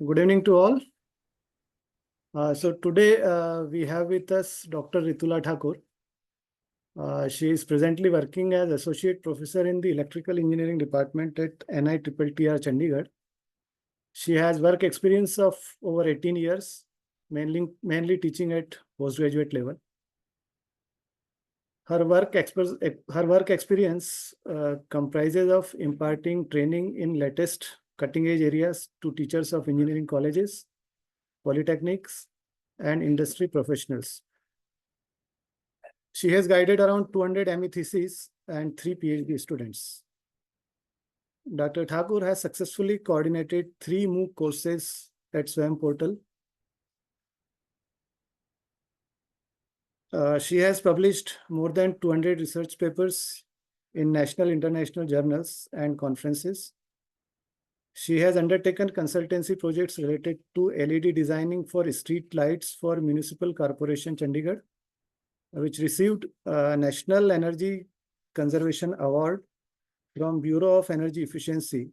Good evening to all. So today we have with us Dr. Ritula Thakur. She is presently working as Associate Professor in the Electrical Engineering Department at NITTTR Chandigarh. She has work experience of over 18 years, mainly teaching at postgraduate level. Her work experience comprises of imparting training in latest cutting-edge areas to teachers of engineering colleges, polytechnics, and industry professionals. She has guided around 200 ME theses and 3 PhD students. Dr. Thakur has successfully coordinated 3 MOOC courses at SWAYAM portal. She has published more than 200 research papers in national, international journals and conferences. She has undertaken consultancy projects related to LED designing for street lights for Municipal Corporation Chandigarh, which received a National Energy Conservation Award from Bureau of Energy Efficiency.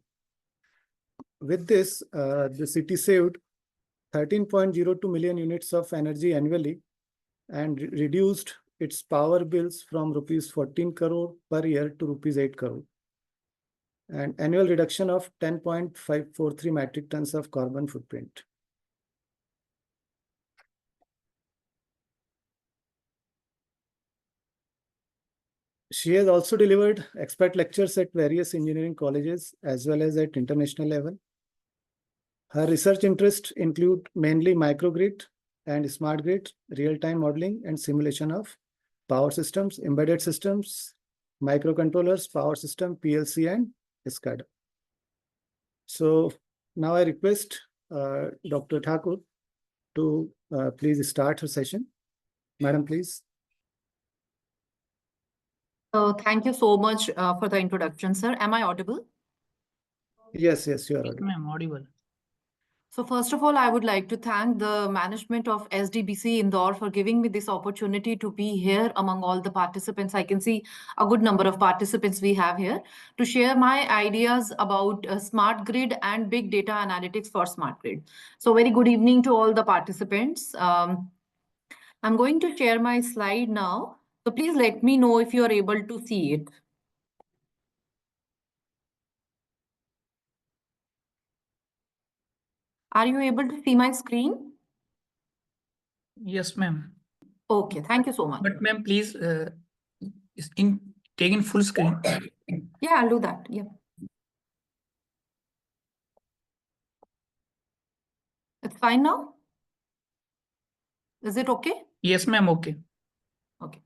With this, the city saved 13.02 million units of energy annually and reduced its power bills from rupees 14 crore per year to rupees 8 crore. And annual reduction of 10.543 metric tons of carbon footprint. She has also delivered expert lectures at various engineering colleges as well as at international level. Her research interests include mainly microgrid and smart grid, real-time modeling and simulation of power systems, embedded systems, microcontrollers, power system, PLC and SCADA. So now I request Dr. Thakur to please start her session. Madam, please. Thank you so much for the introduction, sir. Am I audible? Yes, you are audible. I'm audible. So first of all, I would like to thank the management of SDBC Indore for giving me this opportunity to be here among all the participants. I can see a good number of participants we have here to share my ideas about smart grid and big data analytics for smart grid. So very good evening to all the participants. I'm going to share my slide now. So please let me know if you are able to see it. Are you able to see my screen? Yes, ma'am. Okay, thank you so much. But ma'am, please take in full screen. Yeah, I'll do that. Yeah. It's fine now? Is it okay? Yes, ma'am. Okay. Okay.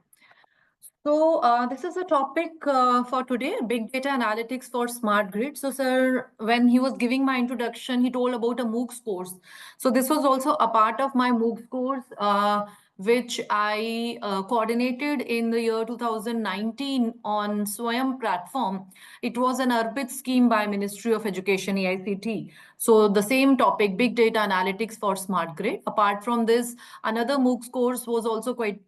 So this is a topic for today, big data analytics for smart grid. So sir, when he was giving my introduction, he told about a MOOCs course. So this was also a part of my MOOCs course, which I coordinated in the year 2019 on SWAYAM platform. It was an URBIT scheme by Ministry of Education, AICT. So the same topic, big data analytics for smart grid. Apart from this, another MOOCs course was also quite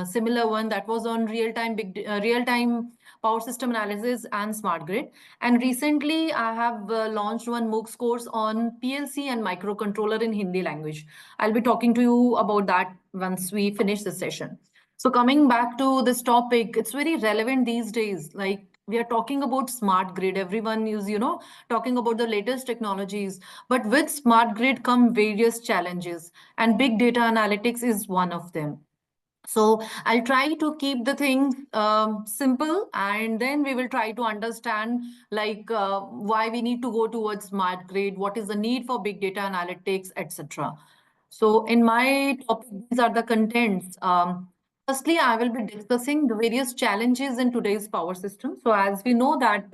similar one that was on real-time power system analysis and smart grid. And recently, I have launched one MOOCs course on PLC and microcontroller in Hindi language. I'll be talking to you about that once we finish this session. So coming back to this topic, it's very relevant these days. Like we are talking about smart grid. Everyone is, talking about the latest technologies. But with smart grid come various challenges, and big data analytics is one of them. So I'll try to keep the things simple, and then we will try to understand why we need to go towards smart grid, what is the need for big data analytics, etc. So in my topic, these are the contents. Firstly, I will be discussing the various challenges in today's power system. So as we know that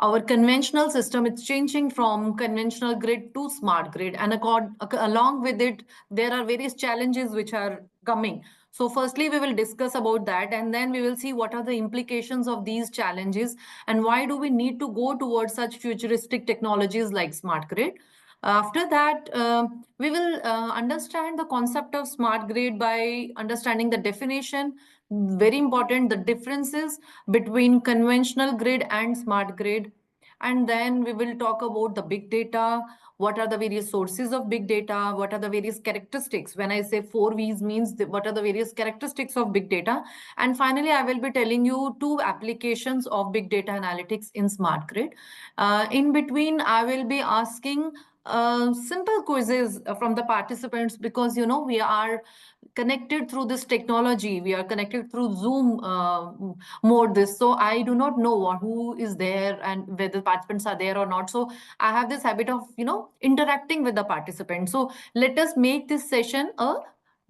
our conventional system, it's changing from conventional grid to smart grid. And along with it, there are various challenges which are coming. So firstly, we will discuss about that, and then we will see what are the implications of these challenges and why do we need to go towards such futuristic technologies like smart grid. After that, we will understand the concept of smart grid by understanding the definition. Very important, the differences between conventional grid and smart grid. and then we will talk about the big data. What are the various sources of big data? What are the various characteristics? When I say 4 V's means what are the various characteristics of big data? And finally, I will be telling you 2 applications of big data analytics in Smart Grid. In between, I will be asking simple quizzes from the participants, because we are connected through this technology. We are connected through Zoom mode this. So I do not know who is there and whether participants are there or not. So I have this habit of, interacting with the participants. So let us make this session a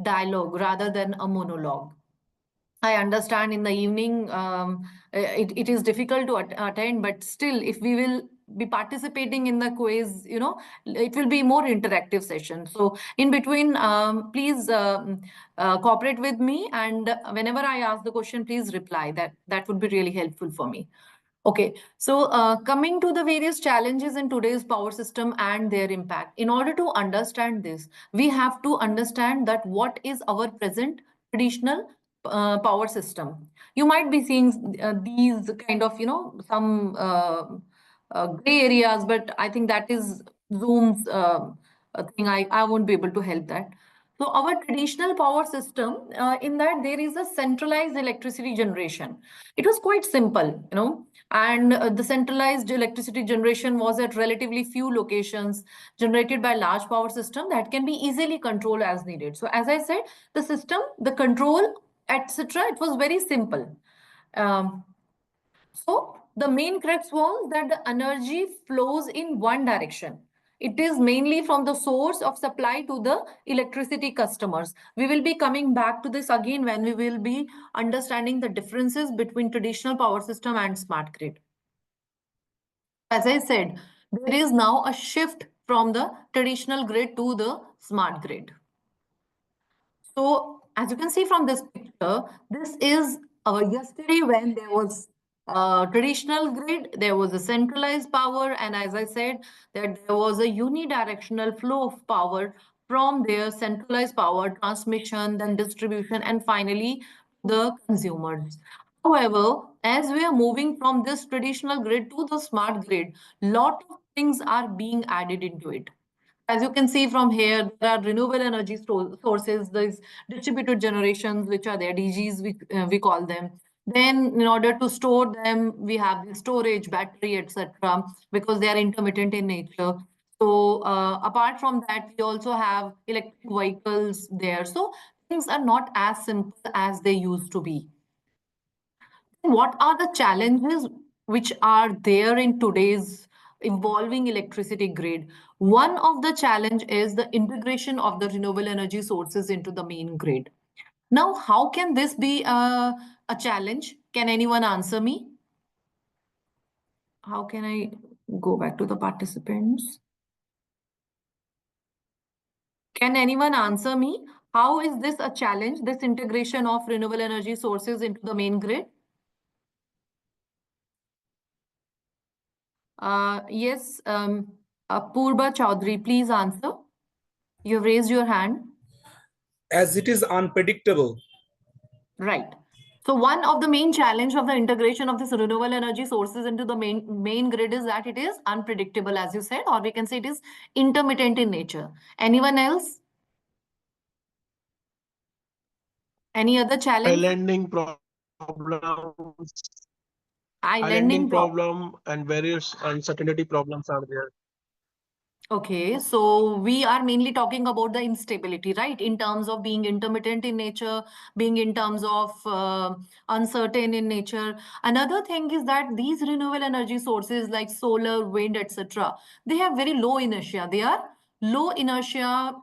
dialogue rather than a monologue. I understand in the evening it is difficult to attend, but still, if we will be participating in the quiz, it will be more interactive session. So in between, please cooperate with me, and whenever I ask the question, please reply. That would be really helpful for me. Okay, so coming to the various challenges in today's power system and their impact. In order to understand this, we have to understand that what is our present traditional power system. You might be seeing these kind of, some gray areas, but I think that is Zoom's thing. I won't be able to help that. So our traditional power system, in that there is a centralized electricity generation. It was quite simple, and the centralized electricity generation was at relatively few locations, generated by large power system that can be easily controlled as needed. So as I said, the system, the control, etc., it was very simple. So the main crux was that the energy flows in one direction. It is mainly from the source of supply to the electricity customers. We will be coming back to this again when we will be understanding the differences between traditional power system and smart grid. As I said, there is now a shift from the traditional grid to the smart grid. So as you can see from this picture, this is yesterday when there was traditional grid, there was a centralized power, and as I said, that there was a unidirectional flow of power from their centralized power transmission, then distribution, and finally the consumers. However, as we are moving from this traditional grid to the smart grid, lot of things are being added into it. As you can see from here, there are renewable energy sources, there's distributed generations, which are there, DGs, we call them. Then in order to store them, we have the storage, battery, etc., because they are intermittent in nature. So apart from that, we also have electric vehicles there. So things are not as simple as they used to be. What are the challenges which are there in today's evolving electricity grid? One of the challenge is the integration of the renewable energy sources into the main grid. Now, how can this be a challenge? Can anyone answer me? How can I go back to the participants? Can anyone answer me? How is this a challenge, this integration of renewable energy sources into the main grid? Yes, Purba Chaudhary, please answer. You've raised your hand. As it is unpredictable. Right. So one of the main challenge of the integration of this renewable energy sources into the main grid is that it is unpredictable, as you said, or we can say it is intermittent in nature. Anyone else? Any other challenge? Islanding problems, Islanding problem and various uncertainty problems are there. Okay, so we are mainly talking about the instability, right? In terms of being intermittent in nature, being in terms of uncertain in nature. Another thing is that these renewable energy sources like solar, wind, etc., they have very low inertia. They are low inertia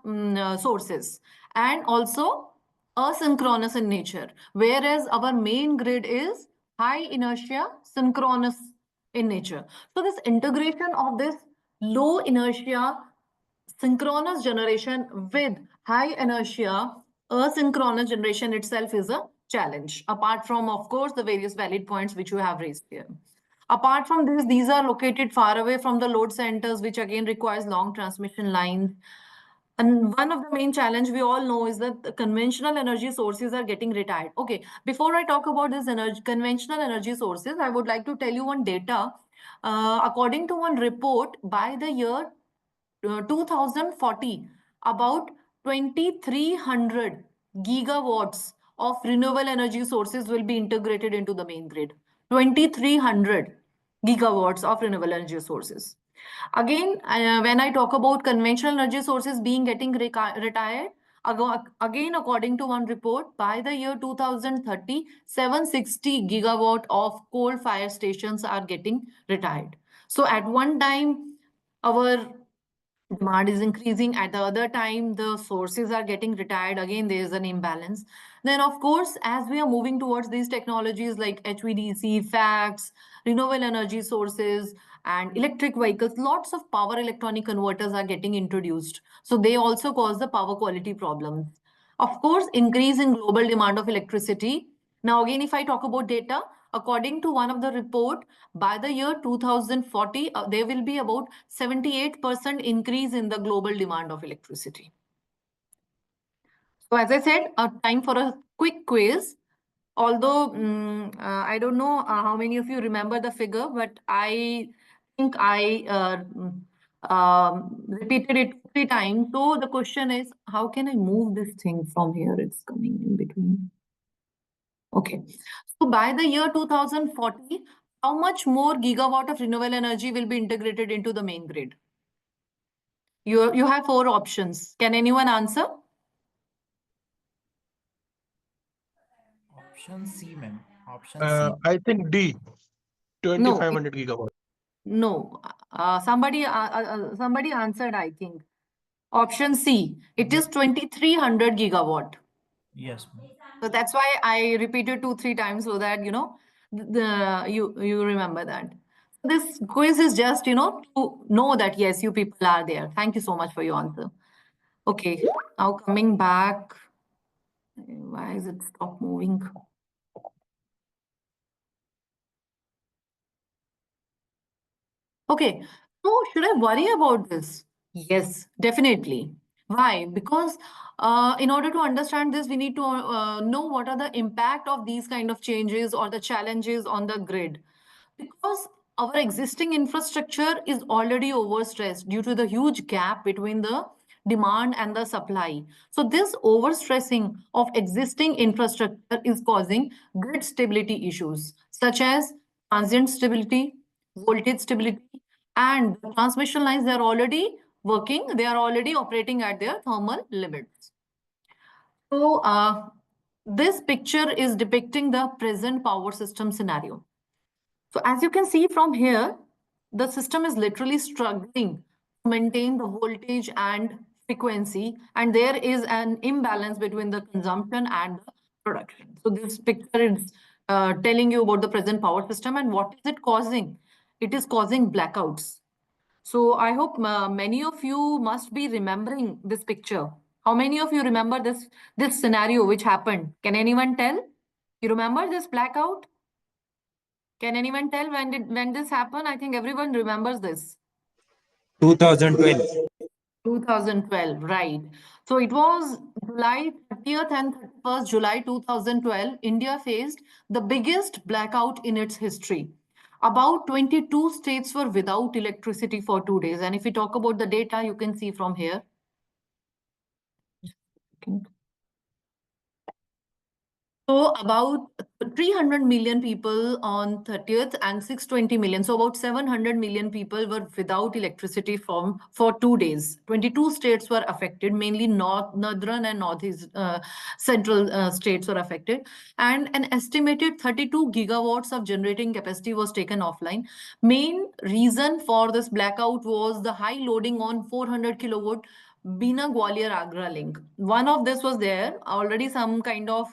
sources, and also asynchronous in nature. Whereas our main grid is high inertia, synchronous in nature. So this integration of this low inertia synchronous generation with high inertia asynchronous generation itself is a challenge, apart from, of course, the various valid points which you have raised here. Apart from this, these are located far away from the load centers, which again requires long transmission lines. And one of the main challenge we all know is that the conventional energy sources are getting retired. Okay, before I talk about this conventional energy sources, I would like to tell you one data According to one report, by the year 2040, about 2300 gigawatts of renewable energy sources will be integrated into the main grid. 2300 gigawatts of renewable energy sources. Again, when I talk about conventional energy sources getting retired, again, according to one report, by the year 2030, 760 gigawatt of coal fire stations are getting retired. So at one time, our demand is increasing, at the other time the sources are getting retired. Again, there is an imbalance. Then of course, as we are moving towards these technologies like HVDC, FACTS, renewable energy sources, and electric vehicles, lots of power electronic converters are getting introduced, so they also cause the power quality problems. Of course, increase in global demand of electricity. Now again, if I talk about data, according to one of the report, by the year 2040, there will be about 78% increase in the global demand of electricity. So as I said, time for a quick quiz. Although I don't know how many of you remember the figure, but I think I repeated it 3 times. So the question is, how can I move this thing from here? It's coming in between. Okay. So by the year 2040, how much more gigawatt of renewable energy will be integrated into the main grid? You have 4 options. Can anyone answer? Option C, ma'am. Option Uh, C. I think D, 2500 gigawatt. No. Somebody answered, I think. Option C. It is 2300 gigawatt. Yes, ma'am. So that's why I repeated 2-3 times so that you remember that. This quiz is just to know that yes, you people are there. Thank you so much for your answer. Okay, now coming back. Why is it stop moving? Okay, so should I worry about this? Yes, definitely. Why? Because in order to understand this, we need to know what are the impact of these kind of changes or the challenges on the grid. Because our existing infrastructure is already overstressed due to the huge gap between the demand and the supply. So this overstressing of existing infrastructure is causing grid stability issues such as transient stability, voltage stability, and the transmission lines, they are already working, they are already operating at their thermal limits. So this picture is depicting the present power system scenario. So as you can see from here, the system is literally struggling to maintain the voltage and frequency, and there is an imbalance between the consumption and the production. So this picture is telling you about the present power system and what is it causing? It is causing blackouts. So I hope many of you must be remembering this picture. How many of you remember this scenario which happened? Can anyone tell? You remember this blackout? Can anyone tell when this happened? I think everyone remembers this. 2012. 2012, right. So it was July 30th and 31st July 2012, India faced the biggest blackout in its history. About 22 states were without electricity for 2 days. And if we talk about the data, you can see from here. So about 300 million people on 30th and 620 million. So about 700 million people were without electricity for 2 days. 22 states were affected, mainly northern and northeast central states were affected. And an estimated 32 gigawatts of generating capacity was taken offline. Main reason for this blackout was the high loading on 400 kilowatt Bina Gwalior Agra link. One of this was there already, some kind of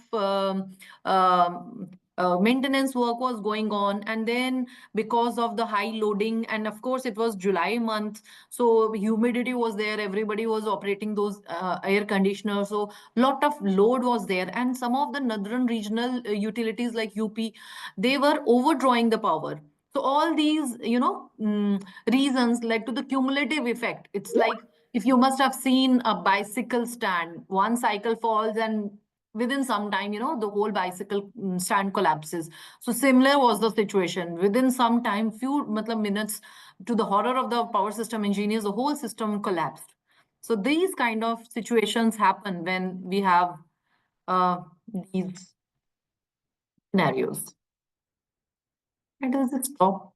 maintenance work was going on, and then because of the high loading, and of course it was July month, so humidity was there, everybody was operating those air conditioners, so lot of load was there, and some of the northern regional utilities like UP, they were overdrawing the power. So all these reasons led to the cumulative effect. It's like, if you must have seen a bicycle stand, one cycle falls and within some time, the whole bicycle stand collapses. So similar was the situation. Within some time, few minutes, to the horror of the power system engineers, the whole system collapsed. So these kind of situations happen when we have these scenarios. Why does it stop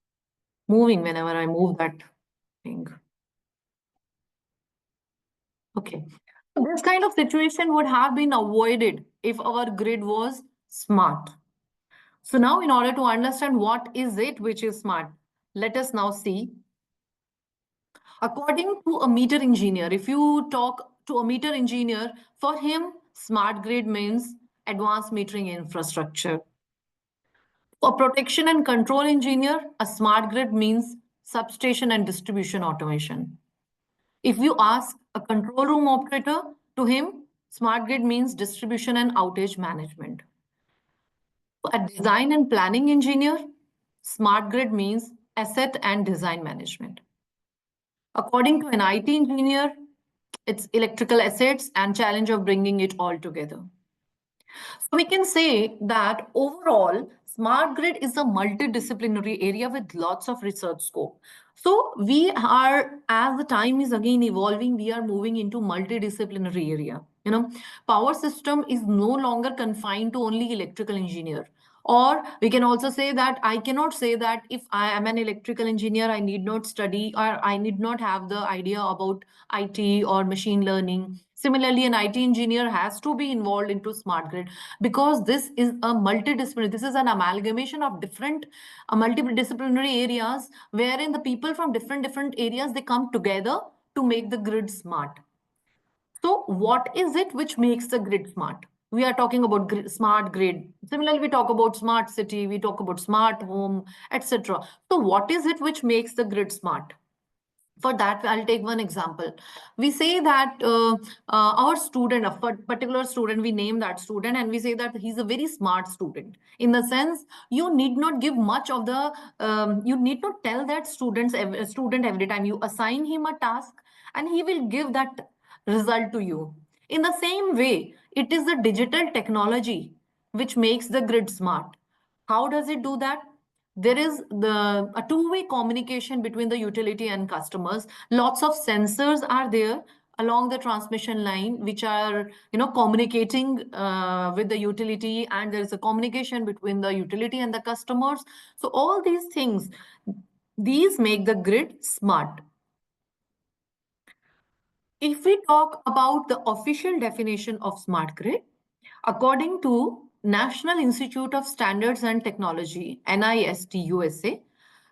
moving whenever I move that thing? Okay. This kind of situation would have been avoided if our grid was smart. So now, in order to understand what is it which is smart, let us now see. According to a meter engineer, if you talk to a meter engineer, for him, smart grid means advanced metering infrastructure. For protection and control engineer, a smart grid means substation and distribution automation. If you ask a control room operator, to him, smart grid means distribution and outage management. A design and planning engineer, smart grid means asset and design management. According to an IT engineer, it's electrical assets and challenge of bringing it all together. So we can say that overall, smart grid is a multidisciplinary area with lots of research scope. So we are, as the time is again evolving, we are moving into multidisciplinary area. Power system is no longer confined to only electrical engineer. Or we can also say that I cannot say that if I am an electrical engineer, I need not study or I need not have the idea about IT or machine learning. Similarly, an IT engineer has to be involved into smart grid because this is a multidisciplinary, this is an amalgamation of different multidisciplinary areas wherein the people from different areas, they come together to make the grid smart. So what is it which makes the grid smart? We are talking about smart grid. Similarly, we talk about smart city, we talk about smart home, etc. So what is it which makes the grid smart? For that, I'll take one example. We say that our student, a particular student, we name that student and we say that he's a very smart student. In the sense, you need not give much of the, you need not tell that student every time. You assign him a task and he will give that result to you. In the same way, it is the digital technology which makes the grid smart. How does it do that? There is a two-way communication between the utility and customers. Lots of sensors are there along the transmission line, which are communicating with the utility, and there is a communication between the utility and the customers. So all these things, these make the grid smart. If we talk about the official definition of smart grid, according to National Institute of Standards and Technology, NIST USA,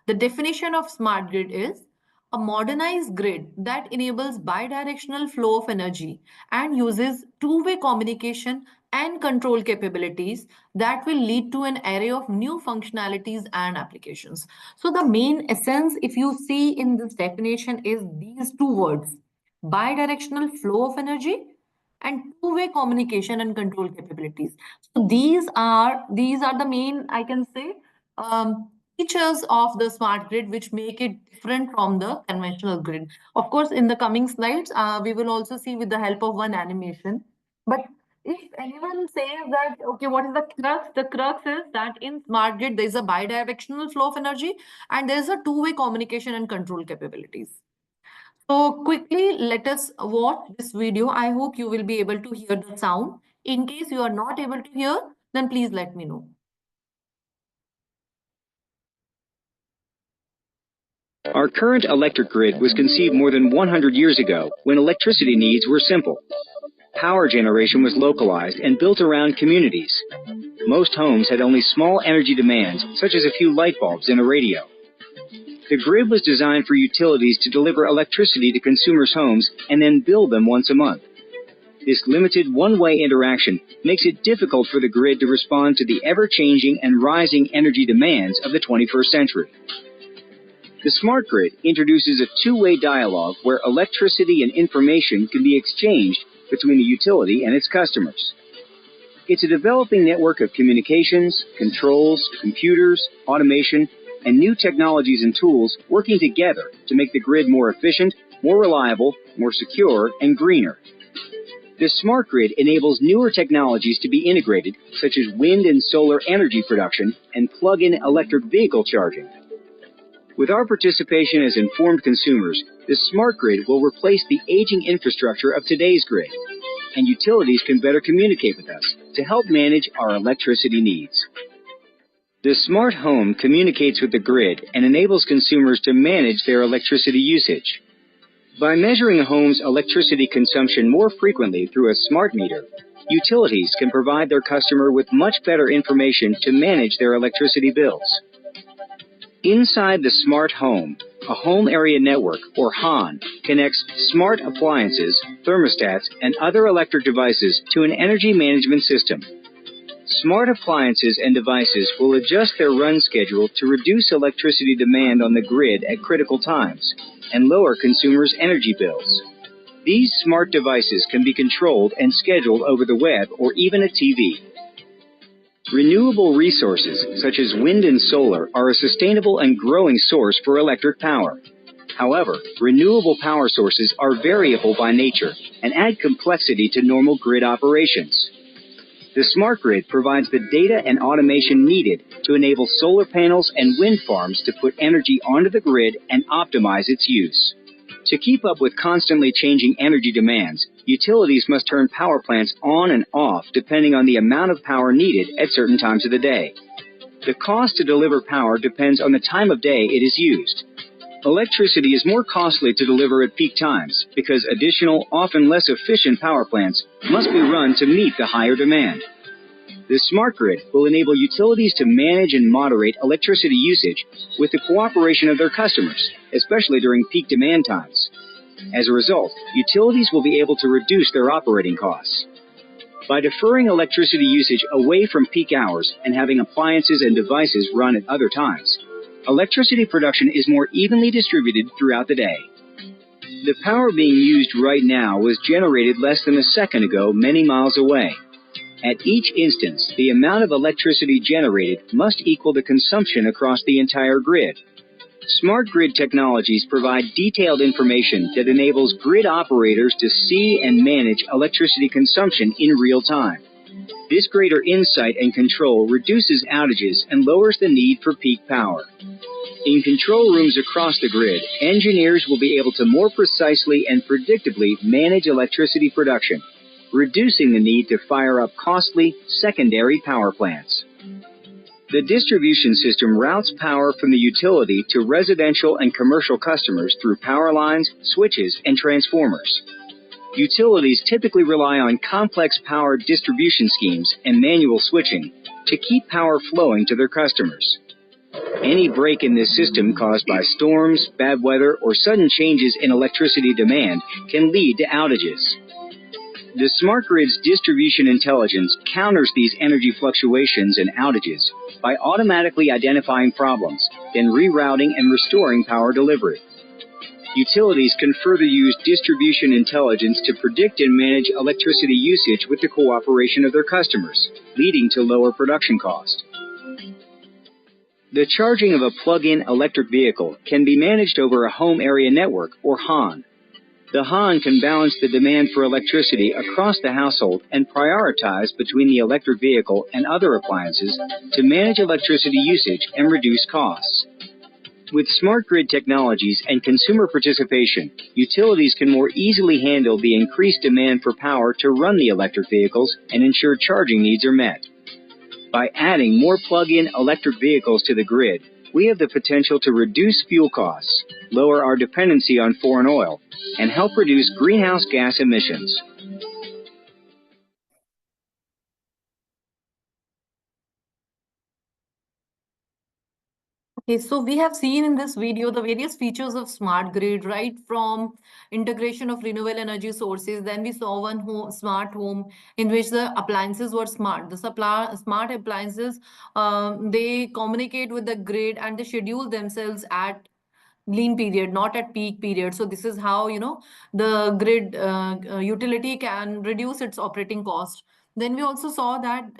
the definition of smart grid is a modernized grid that enables bidirectional flow of energy and uses two-way communication and control capabilities that will lead to an array of new functionalities and applications. So the main essence, if you see in this definition, is these two words: bidirectional flow of energy and two-way communication and control capabilities. So these are the main, I can say, features of the smart grid which make it different from the conventional grid. Of course, in the coming slides, we will also see with the help of one animation. But if anyone says that, okay, what is the crux? The crux is that in smart grid, there is a bidirectional flow of energy and there is a two-way communication and control capabilities. So quickly, let us watch this video. I hope you will be able to hear the sound. In case you are not able to hear, then please let me know. Our current electric grid was conceived more than 100 years ago when electricity needs were simple. Power generation was localized and built around communities. Most homes had only small energy demands, such as a few light bulbs and a radio. The grid was designed for utilities to deliver electricity to consumers' homes and then bill them once a month. This limited one-way interaction makes it difficult for the grid to respond to the ever-changing and rising energy demands of the 21st century. The smart grid introduces a two-way dialogue where electricity and information can be exchanged between the utility and its customers. It's a developing network of communications, controls, computers, automation, and new technologies and tools working together to make the grid more efficient, more reliable, more secure, and greener. The smart grid enables newer technologies to be integrated, such as wind and solar energy production and plug-in electric vehicle charging. With our participation as informed consumers, the smart grid will replace the aging infrastructure of today's grid, and utilities can better communicate with us to help manage our electricity needs. The smart home communicates with the grid and enables consumers to manage their electricity usage. By measuring a home's electricity consumption more frequently through a smart meter, utilities can provide their customer with much better information to manage their electricity bills. Inside the smart home, a home area network, or HAN, connects smart appliances, thermostats, and other electric devices to an energy management system. Smart appliances and devices will adjust their run schedule to reduce electricity demand on the grid at critical times and lower consumers' energy bills. These smart devices can be controlled and scheduled over the web or even a TV. Renewable resources, such as wind and solar, are a sustainable and growing source for electric power. However, renewable power sources are variable by nature and add complexity to normal grid operations. The smart grid provides the data and automation needed to enable solar panels and wind farms to put energy onto the grid and optimize its use. To keep up with constantly changing energy demands, utilities must turn power plants on and off depending on the amount of power needed at certain times of the day. The cost to deliver power depends on the time of day it is used. Electricity is more costly to deliver at peak times because additional, often less efficient power plants must be run to meet the higher demand. The smart grid will enable utilities to manage and moderate electricity usage with the cooperation of their customers, especially during peak demand times. As a result, utilities will be able to reduce their operating costs. By deferring electricity usage away from peak hours and having appliances and devices run at other times, electricity production is more evenly distributed throughout the day. The power being used right now was generated less than a second ago many miles away. At each instance, the amount of electricity generated must equal the consumption across the entire grid. Smart grid technologies provide detailed information that enables grid operators to see and manage electricity consumption in real time. This greater insight and control reduces outages and lowers the need for peak power. In control rooms across the grid, engineers will be able to more precisely and predictably manage electricity production, reducing the need to fire up costly secondary power plants. The distribution system routes power from the utility to residential and commercial customers through power lines, switches, and transformers. Utilities typically rely on complex power distribution schemes and manual switching to keep power flowing to their customers. Any break in this system caused by storms, bad weather, or sudden changes in electricity demand can lead to outages. The smart grid's distribution intelligence counters these energy fluctuations and outages by automatically identifying problems, then rerouting and restoring power delivery. Utilities can further use distribution intelligence to predict and manage electricity usage with the cooperation of their customers, leading to lower production cost. The charging of a plug-in electric vehicle can be managed over a home area network, or HAN. The HAN can balance the demand for electricity across the household and prioritize between the electric vehicle and other appliances to manage electricity usage and reduce costs. With smart grid technologies and consumer participation, utilities can more easily handle the increased demand for power to run the electric vehicles and ensure charging needs are met. By adding more plug-in electric vehicles to the grid, we have the potential to reduce fuel costs, lower our dependency on foreign oil, and help reduce greenhouse gas emissions. Okay, so we have seen in this video the various features of smart grid, right from integration of renewable energy sources. Then we saw one smart home in which the appliances were smart. The smart appliances, they communicate with the grid and they schedule themselves at lean period, not at peak period. So this is how, the grid utility can reduce its operating cost. Then we also saw that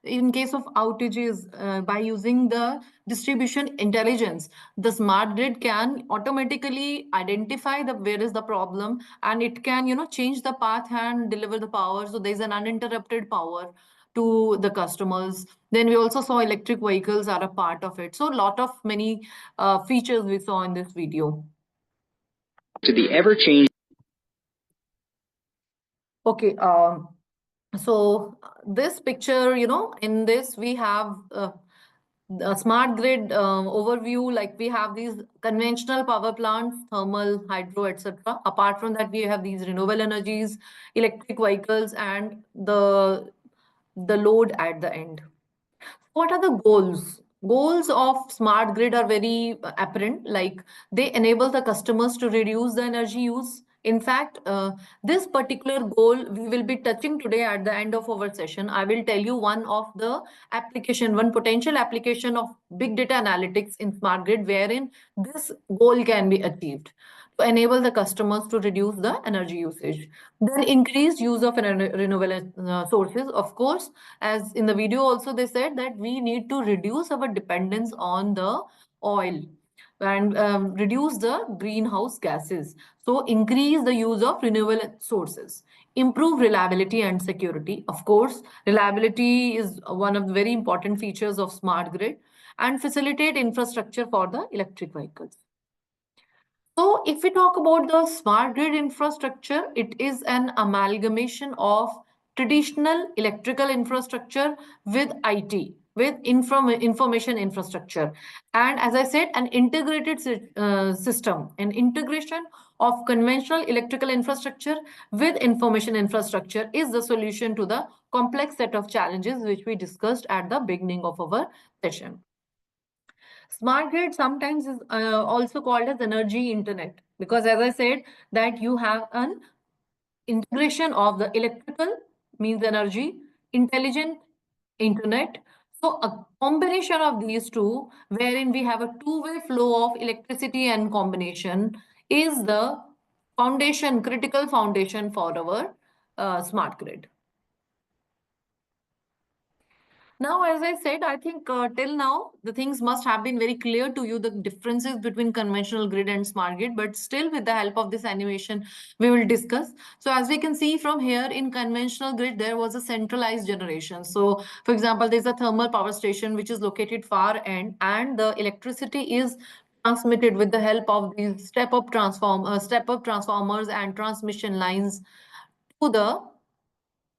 in case of outages, by using the distribution intelligence, the smart grid can automatically identify where is the problem, and it can, change the path and deliver the power. So there's an uninterrupted power to the customers. Then we also saw electric vehicles are a part of it. So a lot of many features we saw in this video. To the ever-changing Okay, so this picture, in this we have a smart grid overview. Like we have these conventional power plants, thermal, hydro, etc. Apart from that, we have these renewable energies, electric vehicles, and the load at the end. What are the goals? Goals of smart grid are very apparent, like they enable the customers to reduce the energy use. In fact, this particular goal we will be touching today at the end of our session. I will tell you one of the application, one potential application of big data analytics in smart grid wherein this goal can be achieved to enable the customers to reduce the energy usage. Then increased use of renewable sources. Of course, as in the video also they said that we need to reduce our dependence on the oil and reduce the greenhouse gases. So increase the use of renewable sources. Improve reliability and security. Of course, reliability is one of the very important features of smart grid, and facilitate infrastructure for the electric vehicles. So if we talk about the smart grid infrastructure, it is an amalgamation of traditional electrical infrastructure with IT, with information infrastructure. And as I said, an integrated system, an integration of conventional electrical infrastructure with information infrastructure is the solution to the complex set of challenges which we discussed at the beginning of our session. Smart grid sometimes is also called as energy internet, because as I said that you have an integration of the electrical means energy, intelligent internet. So a combination of these two, wherein we have a two-way flow of electricity and combination, is the foundation, critical foundation for our smart grid. Now, as I said, I think till now, the things must have been very clear to you, the differences between conventional grid and smart grid, but still with the help of this animation, we will discuss. So as we can see from here, in conventional grid, there was a centralized generation. So for example, there's a thermal power station, which is located far end, and the electricity is transmitted with the help of these step-up transformers and transmission lines to the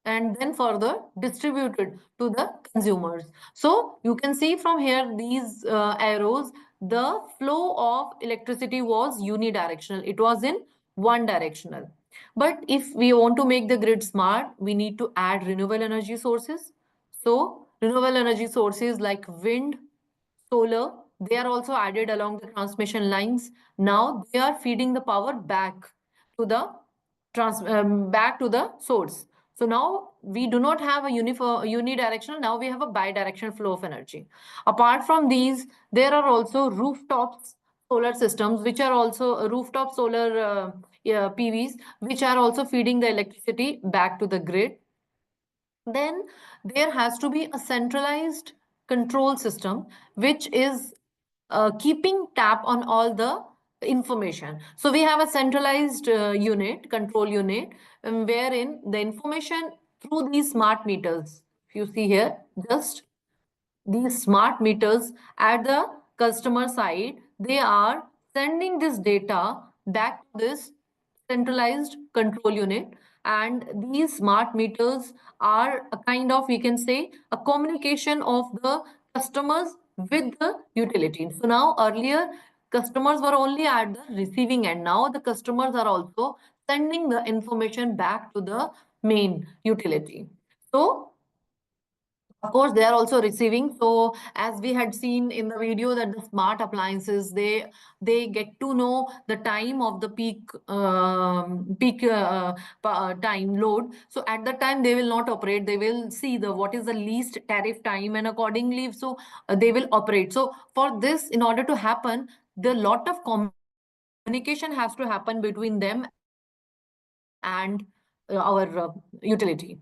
and then further distributed to the consumers. So you can see from here these arrows, the flow of electricity was unidirectional. It was in one directional. But if we want to make the grid smart, we need to add renewable energy sources. So renewable energy sources like wind, solar, they are also added along the transmission lines. Now they are feeding the power back to the source. So now we do not have a unidirectional, now we have a bidirectional flow of energy. Apart from these, there are also rooftops solar systems, which are also rooftop solar PVs, which are also feeding the electricity back to the grid. Then there has to be a centralized control system, which is keeping tap on all the information. So we have a centralized control unit, wherein the information through these smart meters, if you see here, just these smart meters at the customer side, they are sending this data back to this centralized control unit. And these smart meters are a kind of, we can say, a communication of the customers with the utility. So now earlier, customers were only at the receiving end. Now the customers are also sending the information back to the main utility. So of course, they are also receiving. So as we had seen in the video that the smart appliances, they get to know the time of the peak time load. So at that time they will not operate. They will see what is the least tariff time, and accordingly, so they will operate. So for this, in order to happen, the lot of communication has to happen between them and our utility.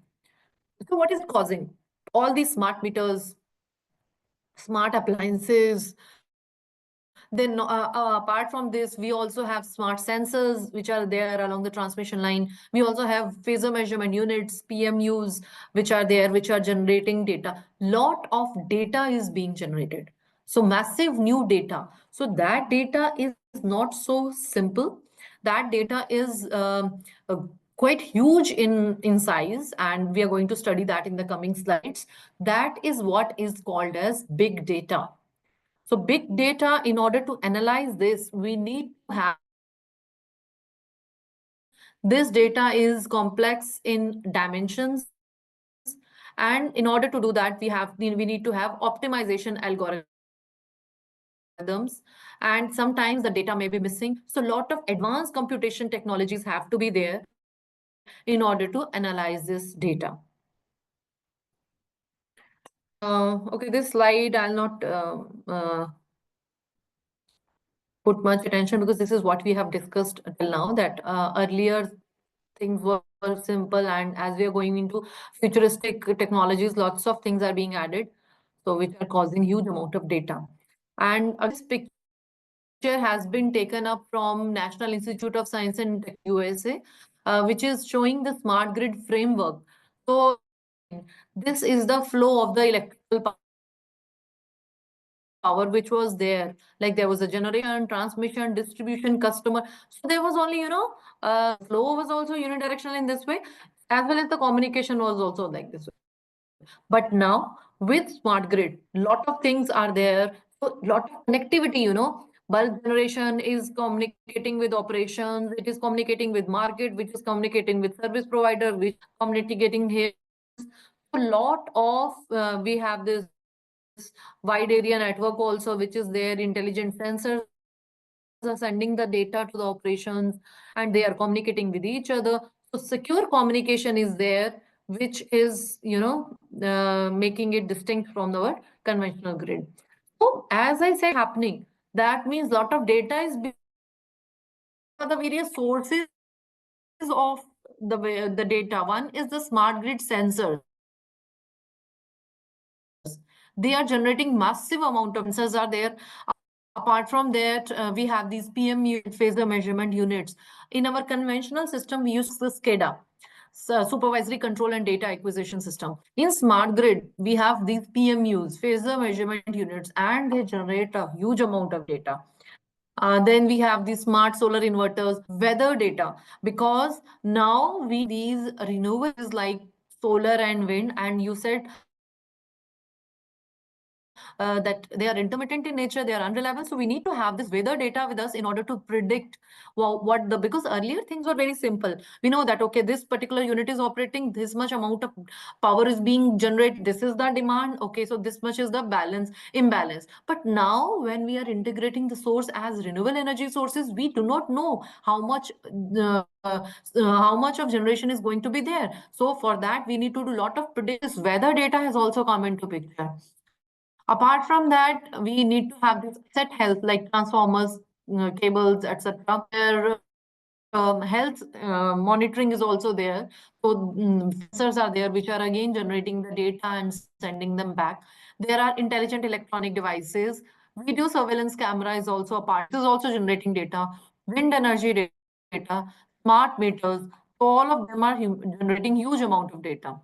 So what is causing all these smart meters, smart appliances? Then apart from this, we also have smart sensors which are there along the transmission line. We also have phasor measurement units, PMUs, which are there, which are generating data. Lot of data is being generated. So massive new data. So that data is not so simple. That data is quite huge in size, and we are going to study that in the coming slides. That is what is called as big data. So big data, in order to analyze this, we need to have this data is complex in dimensions. And in order to do that, we need to have optimization algorithms. And sometimes the data may be missing. So a lot of advanced computation technologies have to be there in order to analyze this data. Okay, this slide I'll not put much attention, because this is what we have discussed till now, that earlier things were simple, and as we are going into futuristic technologies, lots of things are being added, so which are causing huge amount of data. And this picture has been taken up from National Institute of Science in USA, which is showing the smart grid framework. So this is the flow of the electrical power which was there. Like there was a generation, transmission, distribution, customer. So there was only, flow was also unidirectional in this way, as well as the communication was also like this way. But now with smart grid, lot of things are there. So lot of connectivity, bulk generation is communicating with operations, it is communicating with market, which is communicating with service provider, which is communicating here. A lot of, we have this wide area network also, which is there. Intelligent sensors are sending the data to the operations, and they are communicating with each other. So secure communication is there, which is, making it distinct from the conventional grid. So as I said, happening, that means lot of data is being, the various sources of the data. One is the smart grid sensors. They are generating massive amount of sensors are there. Apart from that, we have these PMU, phasor measurement units. In our conventional system, we use the SCADA, supervisory control and data acquisition system. In smart grid, we have these PMUs, phasor measurement units, and they generate a huge amount of data. Then we have the smart solar inverters, weather data, because now these renewables like solar and wind, and you said that they are intermittent in nature, they are unreliable. So we need to have this weather data with us in order to predict because earlier things were very simple. We know that, okay, this particular unit is operating, this much amount of power is being generated, this is the demand, okay, so this much is the imbalance. But now when we are integrating the source as renewable energy sources, we do not know how much of generation is going to be there. So for that, we need to do a lot of predictions. Weather data has also come into picture. Apart from that, we need to have this asset health, like transformers, cables, etc. Their health monitoring is also there. So sensors are there, which are again generating the data and sending them back. There are intelligent electronic devices. Video surveillance camera is also a part. This is also generating data. Wind energy data, smart meters. So all of them are generating huge amount of data.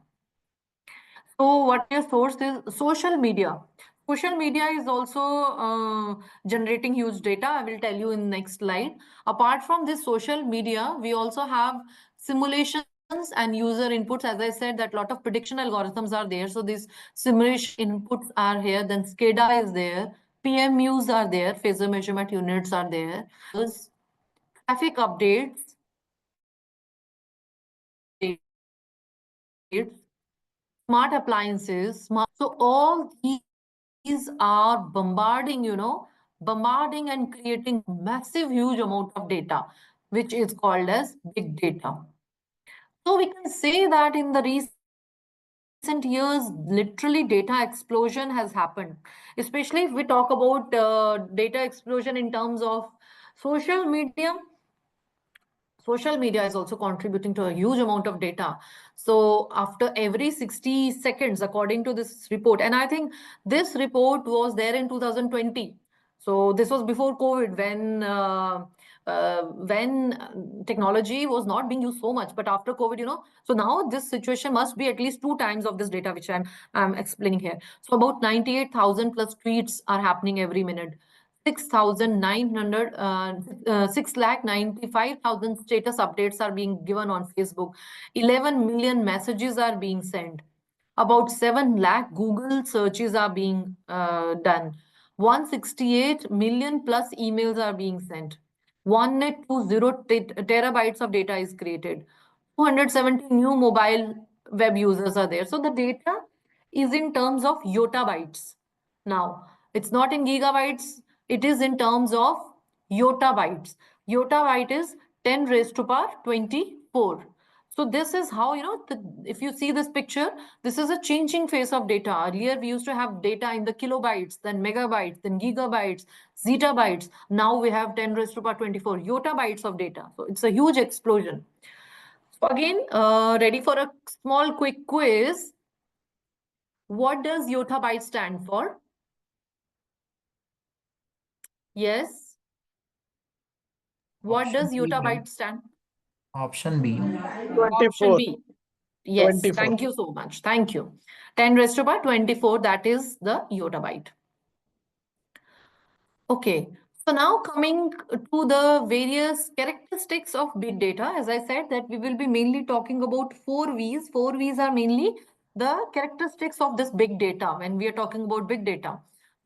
So what your source is? Social media. Social media is also generating huge data. I will tell you in next slide. Apart from this social media, we also have simulations and user inputs. As I said, that lot of prediction algorithms are there. So these simulation inputs are here. Then SCADA is there. PMUs are there. Phasor measurement units are there. There's traffic updates. Smart appliances. So all these are bombarding and creating massive, huge amount of data, which is called as big data. So we can say that in the recent years, literally data explosion has happened, especially if we talk about data explosion in terms of social media. social media is also contributing to a huge amount of data. So after every 60 seconds, according to this report, and I think this report was there in 2020. So this was before COVID, when technology was not being used so much. But after COVID, so now this situation must be at least 2 times of this data which I'm explaining here. So about 98,000 plus tweets are happening every minute. 6,95,000 status updates are being given on Facebook. 11 million messages are being sent. About 7 lakh Google searches are being done. 168 million plus emails are being sent. 1820 terabytes of data is created. 270 new mobile web users are there. So the data is in terms of yottabytes. Now, it's not in gigabytes, it is in terms of yottabytes. Yottabyte is 10 raised to power 24. So this is how, if you see this picture, this is a changing phase of data. Earlier, we used to have data in the kilobytes, then megabytes, then gigabytes, zettabytes. Now we have 10 raised to power 24 yottabytes of data. So it's a huge explosion. So again, ready for a small quick quiz. What does yottabyte stand for? Yes. What does Option B, ma'am. yottabyte stand? Option B. Option 24. B. Yes, 24. thank you so much. Thank you. 10 raised to power 24, that is the yottabyte. Okay, so now coming to the various characteristics of big data, as I said that we will be mainly talking about 4 V's. 4 V's are mainly the characteristics of this big data when we are talking about big data.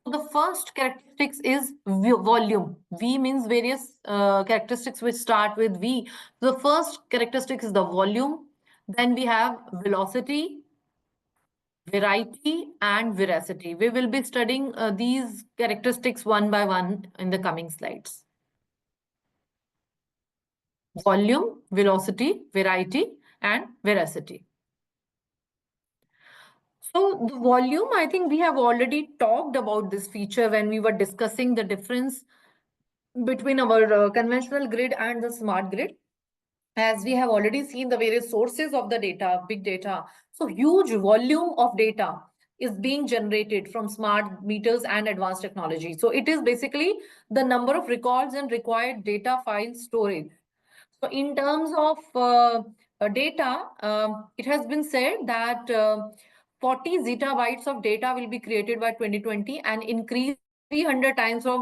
So the first characteristics is volume. V means various characteristics which start with V. The first characteristic is the volume. Then we have velocity, variety, and veracity. We will be studying these characteristics one by one in the coming slides. Volume, velocity, variety, and veracity. So the volume, I think we have already talked about this feature when we were discussing the difference between our conventional grid and the smart grid. As we have already seen the various sources of the data, big data. So huge volume of data is being generated from smart meters and advanced technology. So it is basically the number of records and required data file storage. So in terms of data, it has been said that 40 zettabytes of data will be created by 2020 and increase 300 times of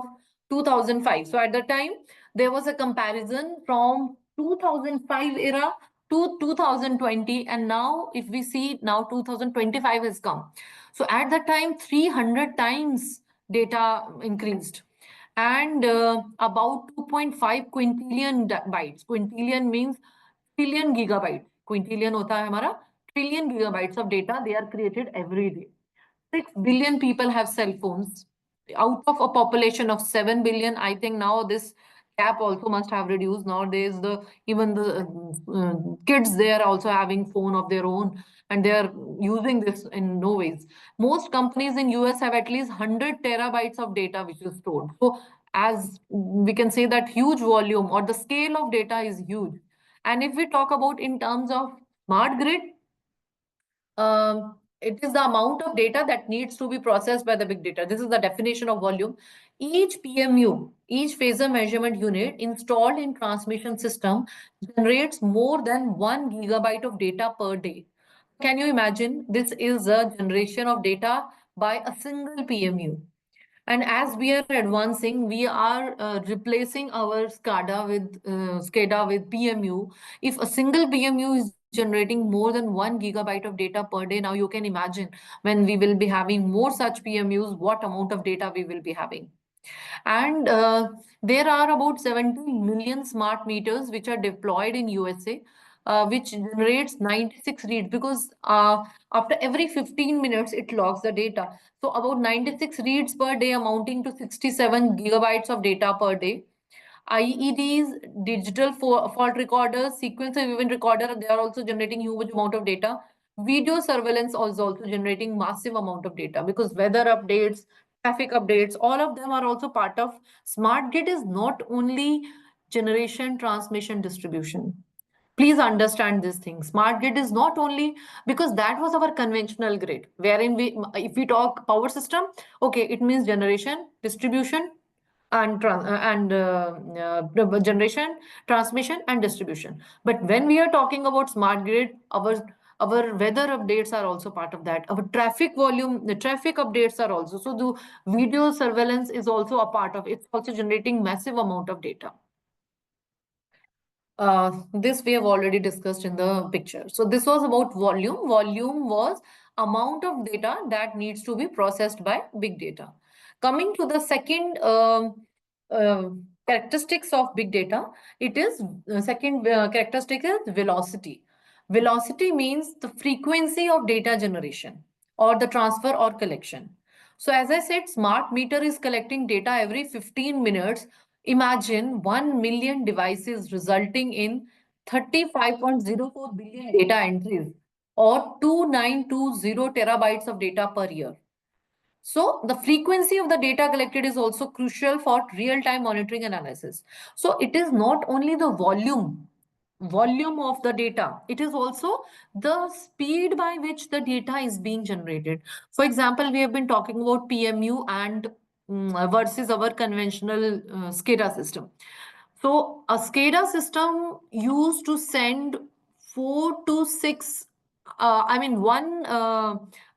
2005. So at the time, there was a comparison from 2005 era to 2020, and now if we see now 2025 has come. So at that time, 300 times data increased, and about 2.5 quintillion bytes. Quintillion means trillion gigabyte. Quintillion hota hai hamara trillion gigabytes of data they are created every day. 6 billion people have cell phones. Out of a population of 7 billion, I think now this gap also must have reduced. Nowadays, even the kids, they are also having phone of their own, and they are using this in no ways. Most companies in US have at least 100 terabytes of data which is stored. So as we can say that huge volume or the scale of data is huge. And if we talk about in terms of smart grid, it is the amount of data that needs to be processed by the big data. This is the definition of volume. Each PMU, each phasor measurement unit installed in transmission system generates more than 1 gigabyte of data per day. Can you imagine? This is a generation of data by a single PMU. And as we are advancing, we are replacing our SCADA with PMU. If a single PMU is generating more than 1 gigabyte of data per day, now you can imagine when we will be having more such PMUs, what amount of data we will be having. And there are about 70 million smart meters which are deployed in USA, which generates 96 reads, because after every 15 minutes, it logs the data. So about 96 reads per day, amounting to 67 gigabytes of data per day. IEDs, digital fault recorders, sequence of event recorder, they are also generating huge amount of data. Video surveillance is also generating massive amount of data, because weather updates, traffic updates, all of them are also part of smart grid. Is not only generation, transmission, distribution. Please understand this thing. Smart grid is not only because that was our conventional grid, wherein if we talk power system, okay, it means generation, distribution, and generation, transmission, and distribution. But when we are talking about smart grid, our weather updates are also part of that. Our traffic volume, the traffic updates are also. So the video surveillance is also a part of it. It's also generating massive amount of data. This we have already discussed in the picture. So this was about volume. Volume was amount of data that needs to be processed by big data. Coming to the second characteristics of big data, it is second characteristic is velocity. Velocity means the frequency of data generation or the transfer or collection. So as I said, smart meter is collecting data every 15 minutes. Imagine 1 million devices resulting in 35.04 billion data entries or 2920 terabytes of data per year. So the frequency of the data collected is also crucial for real-time monitoring and analysis. So it is not only the volume of the data, it is also the speed by which the data is being generated. For example, we have been talking about PMU and versus our conventional SCADA system. So a SCADA system used to send 4 to 6 one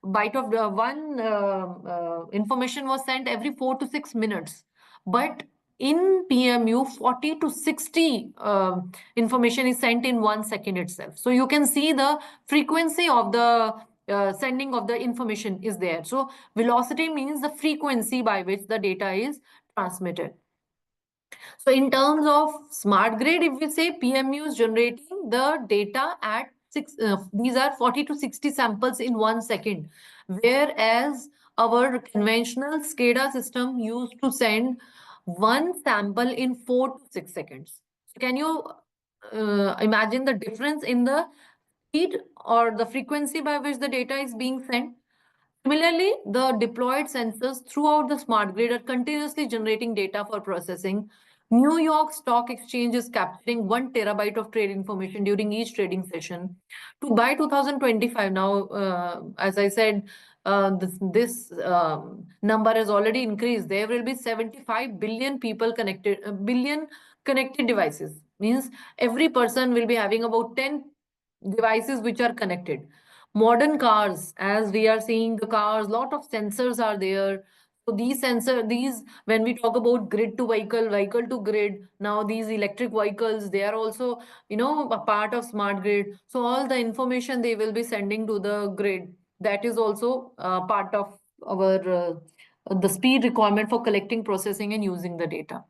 byte of the information was sent every 4 to 6 minutes. But in PMU, 40 to 60 information is sent in 1 second itself. So you can see the frequency of the sending of the information is there. So velocity means the frequency by which the data is transmitted. So in terms of smart grid, if we say PMU is generating the data at these are 40 to 60 samples in 1 second, whereas our conventional SCADA system used to send 1 sample in 4 to 6 seconds. So can you imagine the difference in the speed or the frequency by which the data is being sent? Similarly, the deployed sensors throughout the smart grid are continuously generating data for processing. New York Stock Exchange is capturing 1 terabyte of trade information during each trading session. By 2025, now, as I said, this number has already increased. There will be 75 billion people connected, billion connected devices. Means every person will be having about 10 devices which are connected. Modern cars, as we are seeing the cars, lot of sensors are there. So these when we talk about grid to vehicle, vehicle to grid, now these electric vehicles, they are also, a part of smart grid. So all the information they will be sending to the grid, that is also part of our the speed requirement for collecting, processing, and using the data.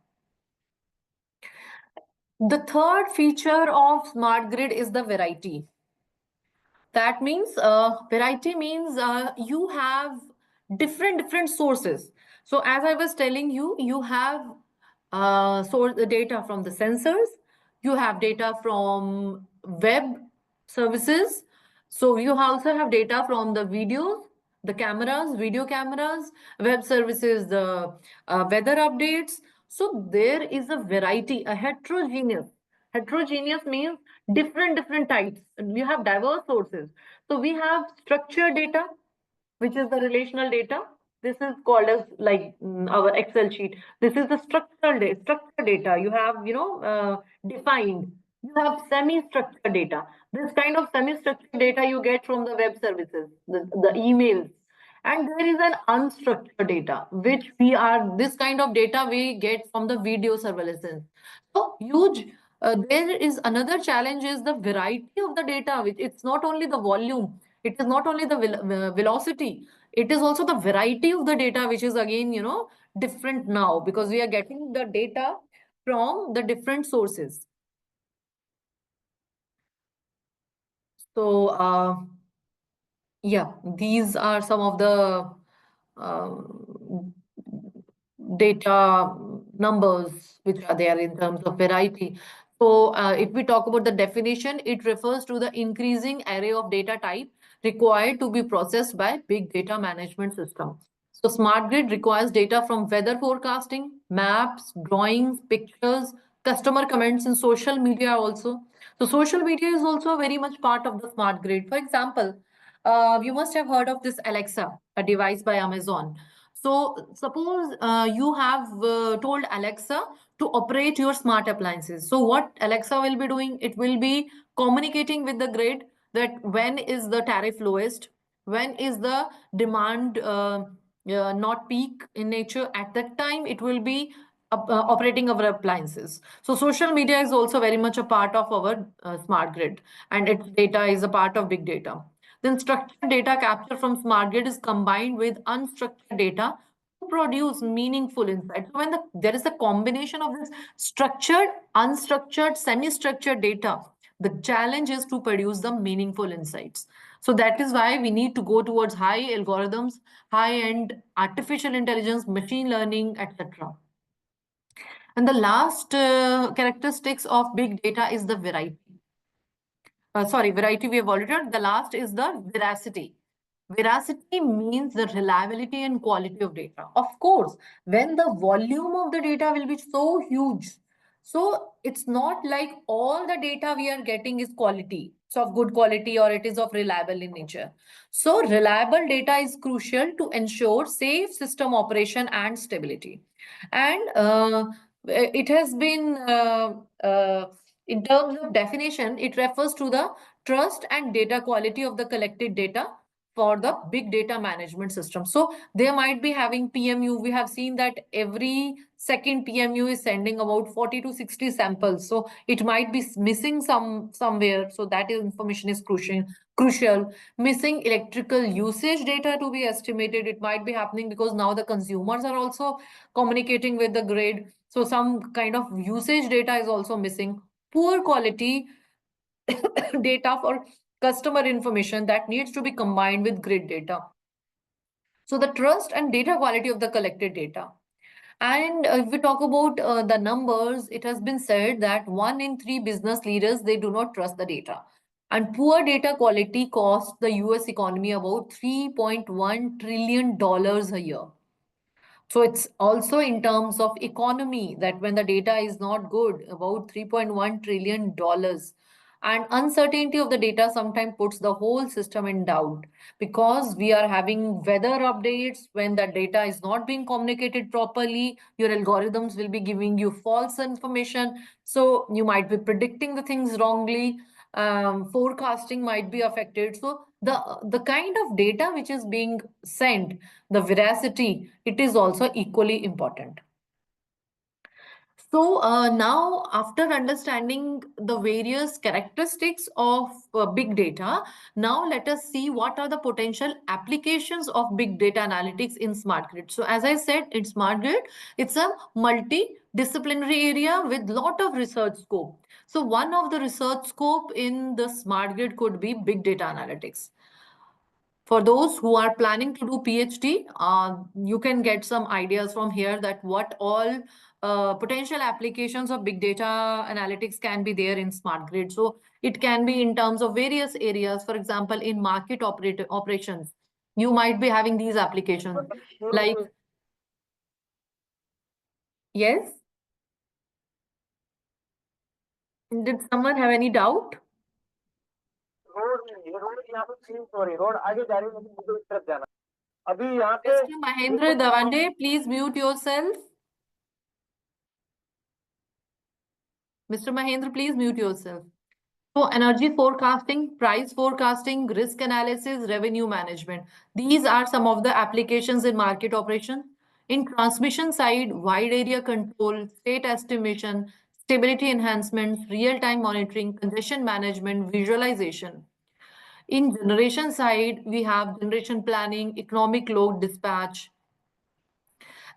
The third feature of smart grid is the variety. That means variety means you have different sources. So as I was telling you, you have source the data from the sensors, you have data from web services. So you also have data from the videos, the cameras, video cameras, web services, the weather updates. So there is a variety, a heterogeneous. Heterogeneous means different types. We have diverse sources. So we have structured data, which is the relational data. This is called as like our Excel sheet. This is the structured data. You have, defined. You have semi-structured data. This kind of semi-structured data you get from the web services, the emails. And there is an unstructured data, which this kind of data we get from the video surveillance. So huge. There is another challenge is the variety of the data, which it's not only the volume, it is not only the velocity, it is also the variety of the data, which is again, different now because we are getting the data from the different sources. So, yeah, these are some of the data numbers which are there in terms of variety. So if we talk about the definition, it refers to the increasing array of data type required to be processed by big data management system. So smart grid requires data from weather forecasting, maps, drawings, pictures, customer comments in social media also. So social media is also very much part of the smart grid. For example, you must have heard of this Alexa, a device by Amazon. So suppose you have told Alexa to operate your smart appliances. So what Alexa will be doing? It will be communicating with the grid that when is the tariff lowest, when is the demand not peak in nature. At that time, it will be operating our appliances. So social media is also very much a part of our smart grid, and its data is a part of big data. Then structured data capture from smart grid is combined with unstructured data to produce meaningful insights. So when there is a combination of this structured, unstructured, semi-structured data, the challenge is to produce the meaningful insights. So that is why we need to go towards high algorithms, high-end artificial intelligence, machine learning, etc. And the last characteristics of big data is the variety. Variety we have already heard. The last is the veracity. Veracity means the reliability and quality of data. Of course, when the volume of the data will be so huge, so it's not like all the data we are getting is quality. It's of good quality or it is of reliable in nature. So reliable data is crucial to ensure safe system operation and stability. And it has been, in terms of definition, it refers to the trust and data quality of the collected data for the big data management system. So they might be having PMU. We have seen that every second PMU is sending about 40 to 60 samples. So it might be missing somewhere. So that information is crucial. Missing electrical usage data to be estimated. It might be happening because now the consumers are also communicating with the grid. So some kind of usage data is also missing. Poor quality data for customer information that needs to be combined with grid data. So the trust and data quality of the collected data. And if we talk about the numbers, it has been said that 1 in 3 business leaders, they do not trust the data. And poor data quality costs the US economy about $3.1 trillion a year. So it's also in terms of economy that when the data is not good, about $3.1 trillion. And uncertainty of the data sometimes puts the whole system in doubt because we are having weather updates when the data is not being communicated properly. Your algorithms will be giving you false information. So you might be predicting the things wrongly. Forecasting might be affected. So the kind of data which is being sent, the veracity, it is also equally important. So now, after understanding the various characteristics of big data, now let us see what are the potential applications of big data analytics in smart grid. So as I said, in smart grid, it's a multidisciplinary area with lot of research scope. So one of the research scope in the smart grid could be big data analytics. For those who are planning to do PhD, you can get some ideas from here that what all potential applications of big data analytics can be there in smart grid. So it can be in terms of various areas. For example, in market operations, you might be having these applications like, yes? Did someone have any doubt? Mr. Mahendra Davande, please mute yourself. Mr. Mahendra, please mute yourself. So energy forecasting, price forecasting, risk analysis, revenue management. These are some of the applications in market operation. In transmission side, wide area control, state estimation, stability enhancements, real-time monitoring, congestion management, visualization. In generation side, we have generation planning, economic load dispatch,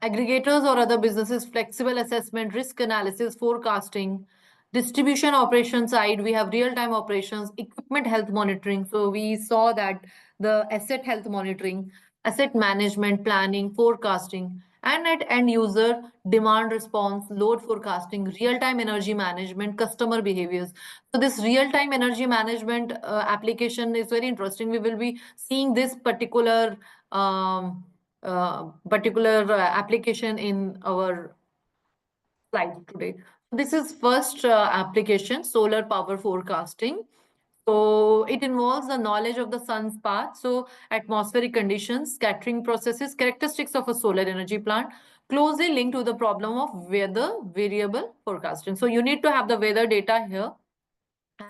aggregators or other businesses, flexible assessment, risk analysis, forecasting. Distribution operation side, we have real-time operations, equipment health monitoring. So we saw that the asset health monitoring, asset management, planning, forecasting, and at end user, demand response, load forecasting, real-time energy management, customer behaviors. So this real-time energy management application is very interesting. We will be seeing this particular application in our slides today. This is first application, solar power forecasting. So it involves the knowledge of the sun's path, so atmospheric conditions, scattering processes, characteristics of a solar energy plant, closely linked to the problem of weather variable forecasting. So you need to have the weather data here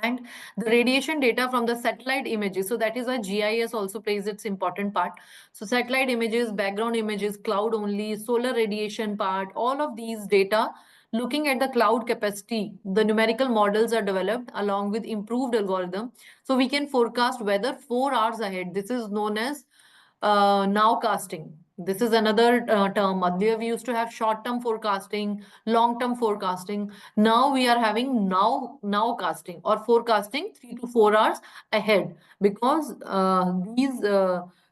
and the radiation data from the satellite images. So that is why GIS also plays its important part. So satellite images, background images, cloud only, solar radiation part, all of these data. Looking at the cloud capacity, the numerical models are developed along with improved algorithm. So we can forecast weather 4 hours ahead. This is known as nowcasting. This is another term. Earlier we used to have short-term forecasting, long-term forecasting. Now we are having nowcasting or forecasting 3 to 4 hours ahead, because these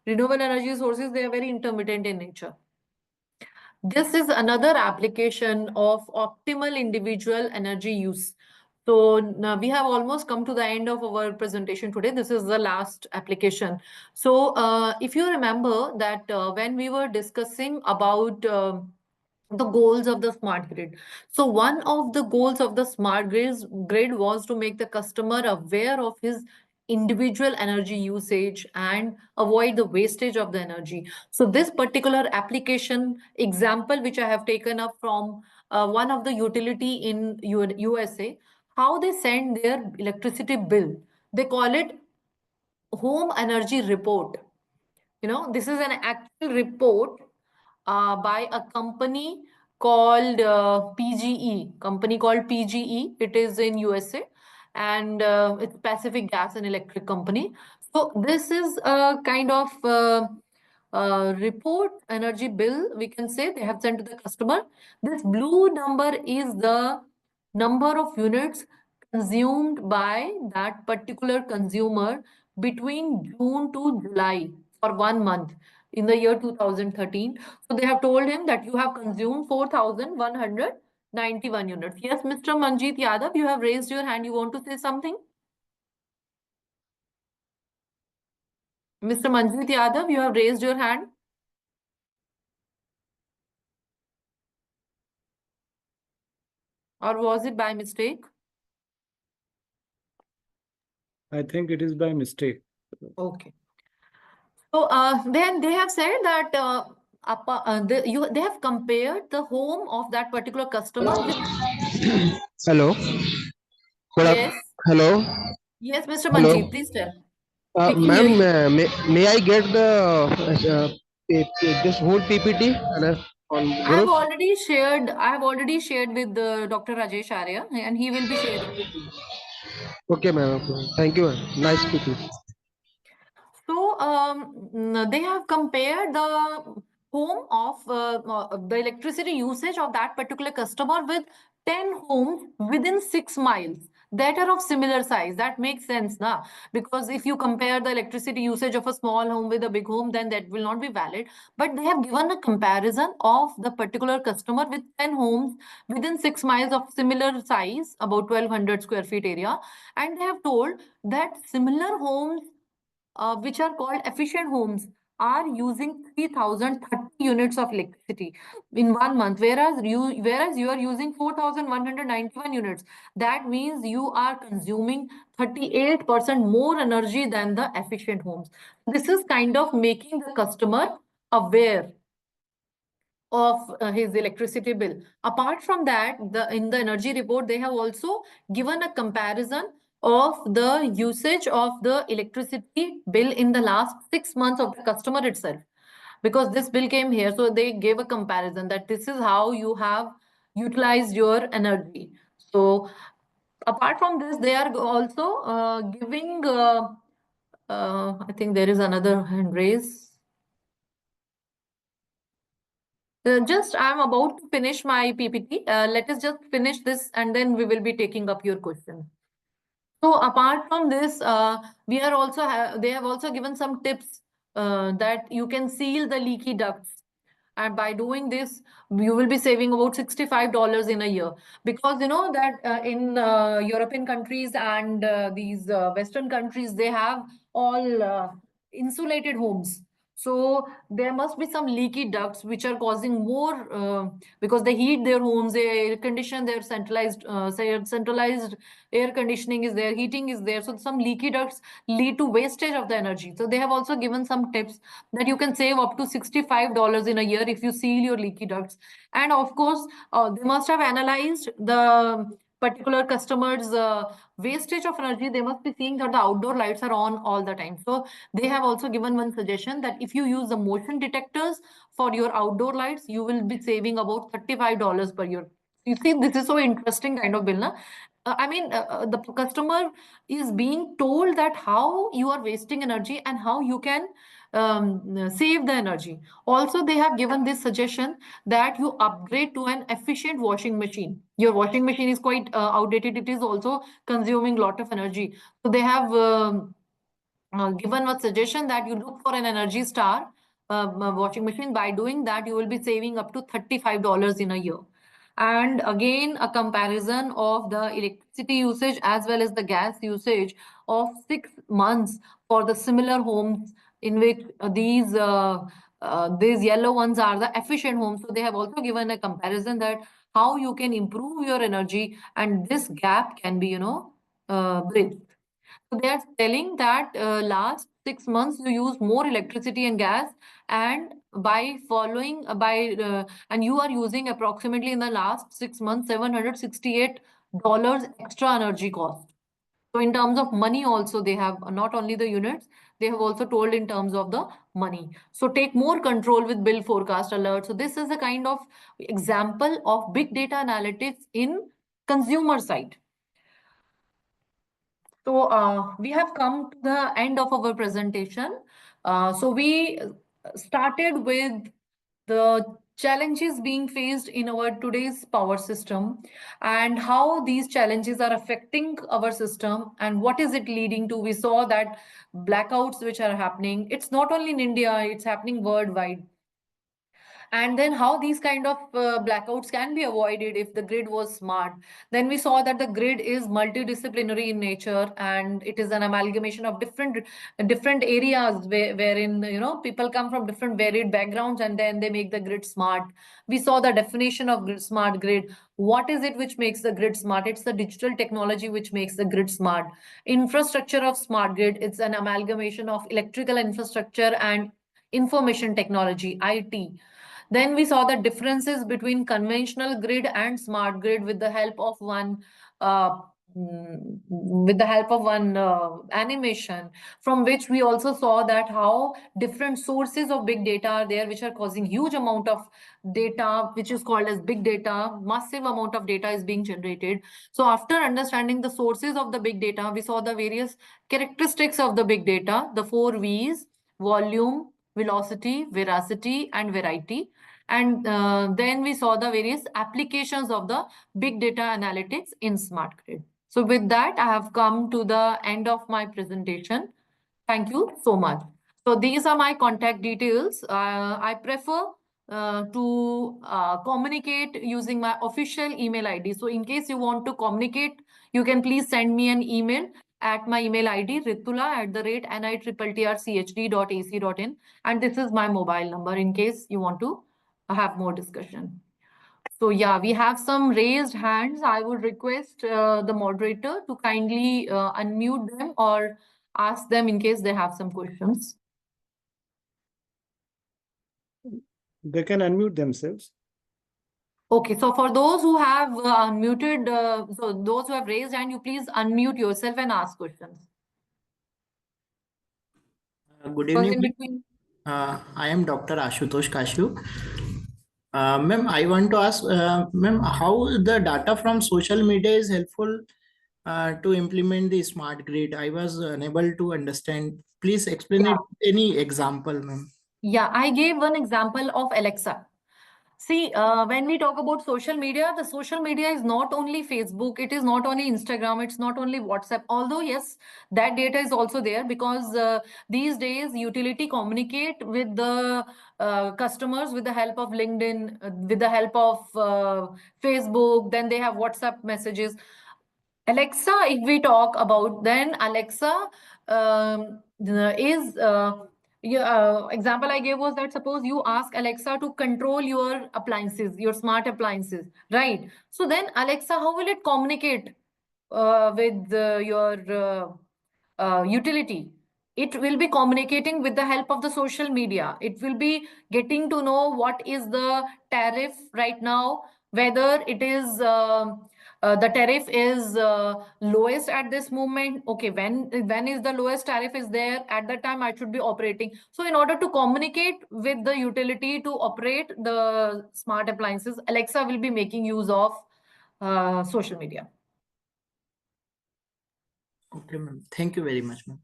renewable energy sources, they are very intermittent in nature. This is another application of optimal individual energy use. So now we have almost come to the end of our presentation today. This is the last application. So if you remember that when we were discussing about the goals of the smart grid. So one of the goals of the smart grid was to make the customer aware of his individual energy usage and avoid the wastage of the energy. So this particular application example, which I have taken up from one of the utility in USA, how they send their electricity bill. They call it home energy report. You know, this is an actual report by a company called PGE. It is in USA, and it's Pacific Gas and Electric Company. So this is a kind of report, energy bill, we can say they have sent to the customer. This blue number is the number of units consumed by that particular consumer between June to July for 1 month in the year 2013. So they have told him that you have consumed 4,191 units. Yes, Mr. Manjeet Yadav, you have raised your hand. You want to say something? Mr. Manjeet Yadav, you have raised your hand. Or was it by mistake? I think it is by mistake. Okay. So then they have said that they have compared the home of that particular customer with. Hello. Good af- Yes. Hello. Yes, Mr. Hello. Manjeet, please tell. We can hear Ma'am, you. may I get the this whole PPT on I have group? already shared with Dr. Rajesh Arya, and he will be sharing with you. Okay, ma'am. Okay. Thank you, ma'am. Nice PPT. So they have compared the home of the electricity usage of that particular customer with 10 homes within 6 miles that are of similar size. That makes sense now, because if you compare the electricity usage of a small home with a big home, then that will not be valid. But they have given a comparison of the particular customer with 10 homes within 6 miles of similar size, about 1200 square feet area, and they have told that similar homes which are called efficient homes, are using 3,030 units of electricity in 1 month, whereas you are using 4,191 units. That means you are consuming 38% more energy than the efficient homes. This is kind of making the customer aware of his electricity bill. Apart from that, in the energy report, they have also given a comparison of the usage of the electricity bill in the last 6 months of the customer itself. Because this bill came here, so they gave a comparison that this is how you have utilized your energy. So apart from this, they are also giving, I think there is another hand raise. Just I'm about to finish my PPT. Let us just finish this and then we will be taking up your question. So apart from this, we are also they have also given some tips that you can seal the leaky ducts. And by doing this, you will be saving about $65 in a year. Because you know that in European countries and these Western countries, they have all insulated homes. So there must be some leaky ducts which are causing more because they heat their homes, they air condition their centralized air conditioning is there, heating is there. So some leaky ducts lead to wastage of the energy. So they have also given some tips that you can save up to $65 in a year if you seal your leaky ducts. And of course, they must have analyzed the particular customer's wastage of energy. They must be seeing that the outdoor lights are on all the time. So they have also given one suggestion that if you use the motion detectors for your outdoor lights, you will be saving about $35 per year. You see, this is so interesting kind of bill, na? The customer is being told that how you are wasting energy and how you can save the energy. Also, they have given this suggestion that you upgrade to an efficient washing machine. Your washing machine is quite outdated. It is also consuming a lot of energy. So they have given a suggestion that you look for an Energy Star washing machine. By doing that, you will be saving up to $35 in a year. And again, a comparison of the electricity usage as well as the gas usage of 6 months for the similar homes in which these yellow ones are the efficient homes. So they have also given a comparison that how you can improve your energy, and this gap can be, bridged. So they are telling that last 6 months you use more electricity and gas, and by following and you are using approximately in the last 6 months $768 extra energy cost. So in terms of money also, they have not only the units, they have also told in terms of the money. So take more control with bill forecast alert. So this is a kind of example of big data analytics in consumer side. So we have come to the end of our presentation. So we started with the challenges being faced in our today's power system and how these challenges are affecting our system and what is it leading to. We saw that blackouts which are happening, it's not only in India, it's happening worldwide. And then how these kind of blackouts can be avoided if the grid was smart. Then we saw that the grid is multidisciplinary in nature, and it is an amalgamation of different areas wherein people come from different varied backgrounds, and then they make the grid smart. We saw the definition of smart grid. What is it which makes the grid smart? It's the digital technology which makes the grid smart. Infrastructure of smart grid, it's an amalgamation of electrical infrastructure and information technology, IT. Then we saw the differences between conventional grid and smart grid with the help of one animation, from which we also saw that how different sources of big data are there, which are causing huge amount of data, which is called as big data. Massive amount of data is being generated. So after understanding the sources of the big data, we saw the various characteristics of the big data, the 4 V's: volume, velocity, veracity, and variety. And then we saw the various applications of the big data analytics in smart grid. So with that, I have come to the end of my presentation. Thank you so much. So these are my contact details. I prefer to communicate using my official email ID. So in case you want to communicate, you can please send me an email at my email ID, ritula@nitrrrchd.ac.in. And this is my mobile number in case you want to have more discussion. So yeah, we have some raised hands. I would request the moderator to kindly unmute them or ask them in case they have some questions. They can unmute themselves. Okay, so for those who have unmuted, so those who have raised hand, you please unmute yourself and ask questions. Good Because in evening. between, I am Dr. Ashutosh Kashu. Ma'am, I want to ask, ma'am, how the data from social media is helpful to implement the smart grid? I was unable to understand. Please explain it. Any example, ma'am? yeah, I gave one example of Alexa. See, when we talk about social media, the social media is not only Facebook, it is not only Instagram, it's not only WhatsApp. Although, yes, that data is also there because these days utility communicate with the customers with the help of LinkedIn, with the help of Facebook, then they have WhatsApp messages. Alexa, if we talk about, then Alexa is example I gave was that suppose you ask Alexa to control your appliances, your smart appliances, right? So then Alexa, how will it communicate with your utility? It will be communicating with the help of the social media. It will be getting to know what is the tariff right now, whether it is the tariff is lowest at this moment. Okay, when is the lowest tariff is there, at that time I should be operating. So in order to communicate with the utility to operate the smart appliances, Alexa will be making use of social media. Okay, ma'am. Thank you very much, ma'am.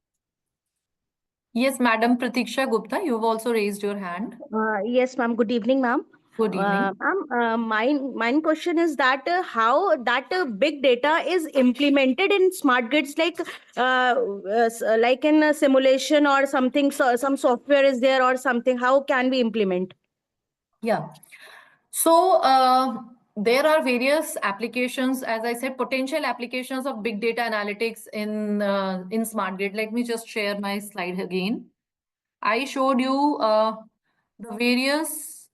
Yes, Madam Pratiksha Gupta, you have also raised your hand. Yes, ma'am. Good evening, ma'am. Good evening. Ma'am, mine question is that how that big data is implemented in smart grids, like in a simulation or something. So some software is there or something. How can we implement? Yeah. So there are various applications, as I said, potential applications of big data analytics in smart grid. Let me just share my slide again. I showed you the various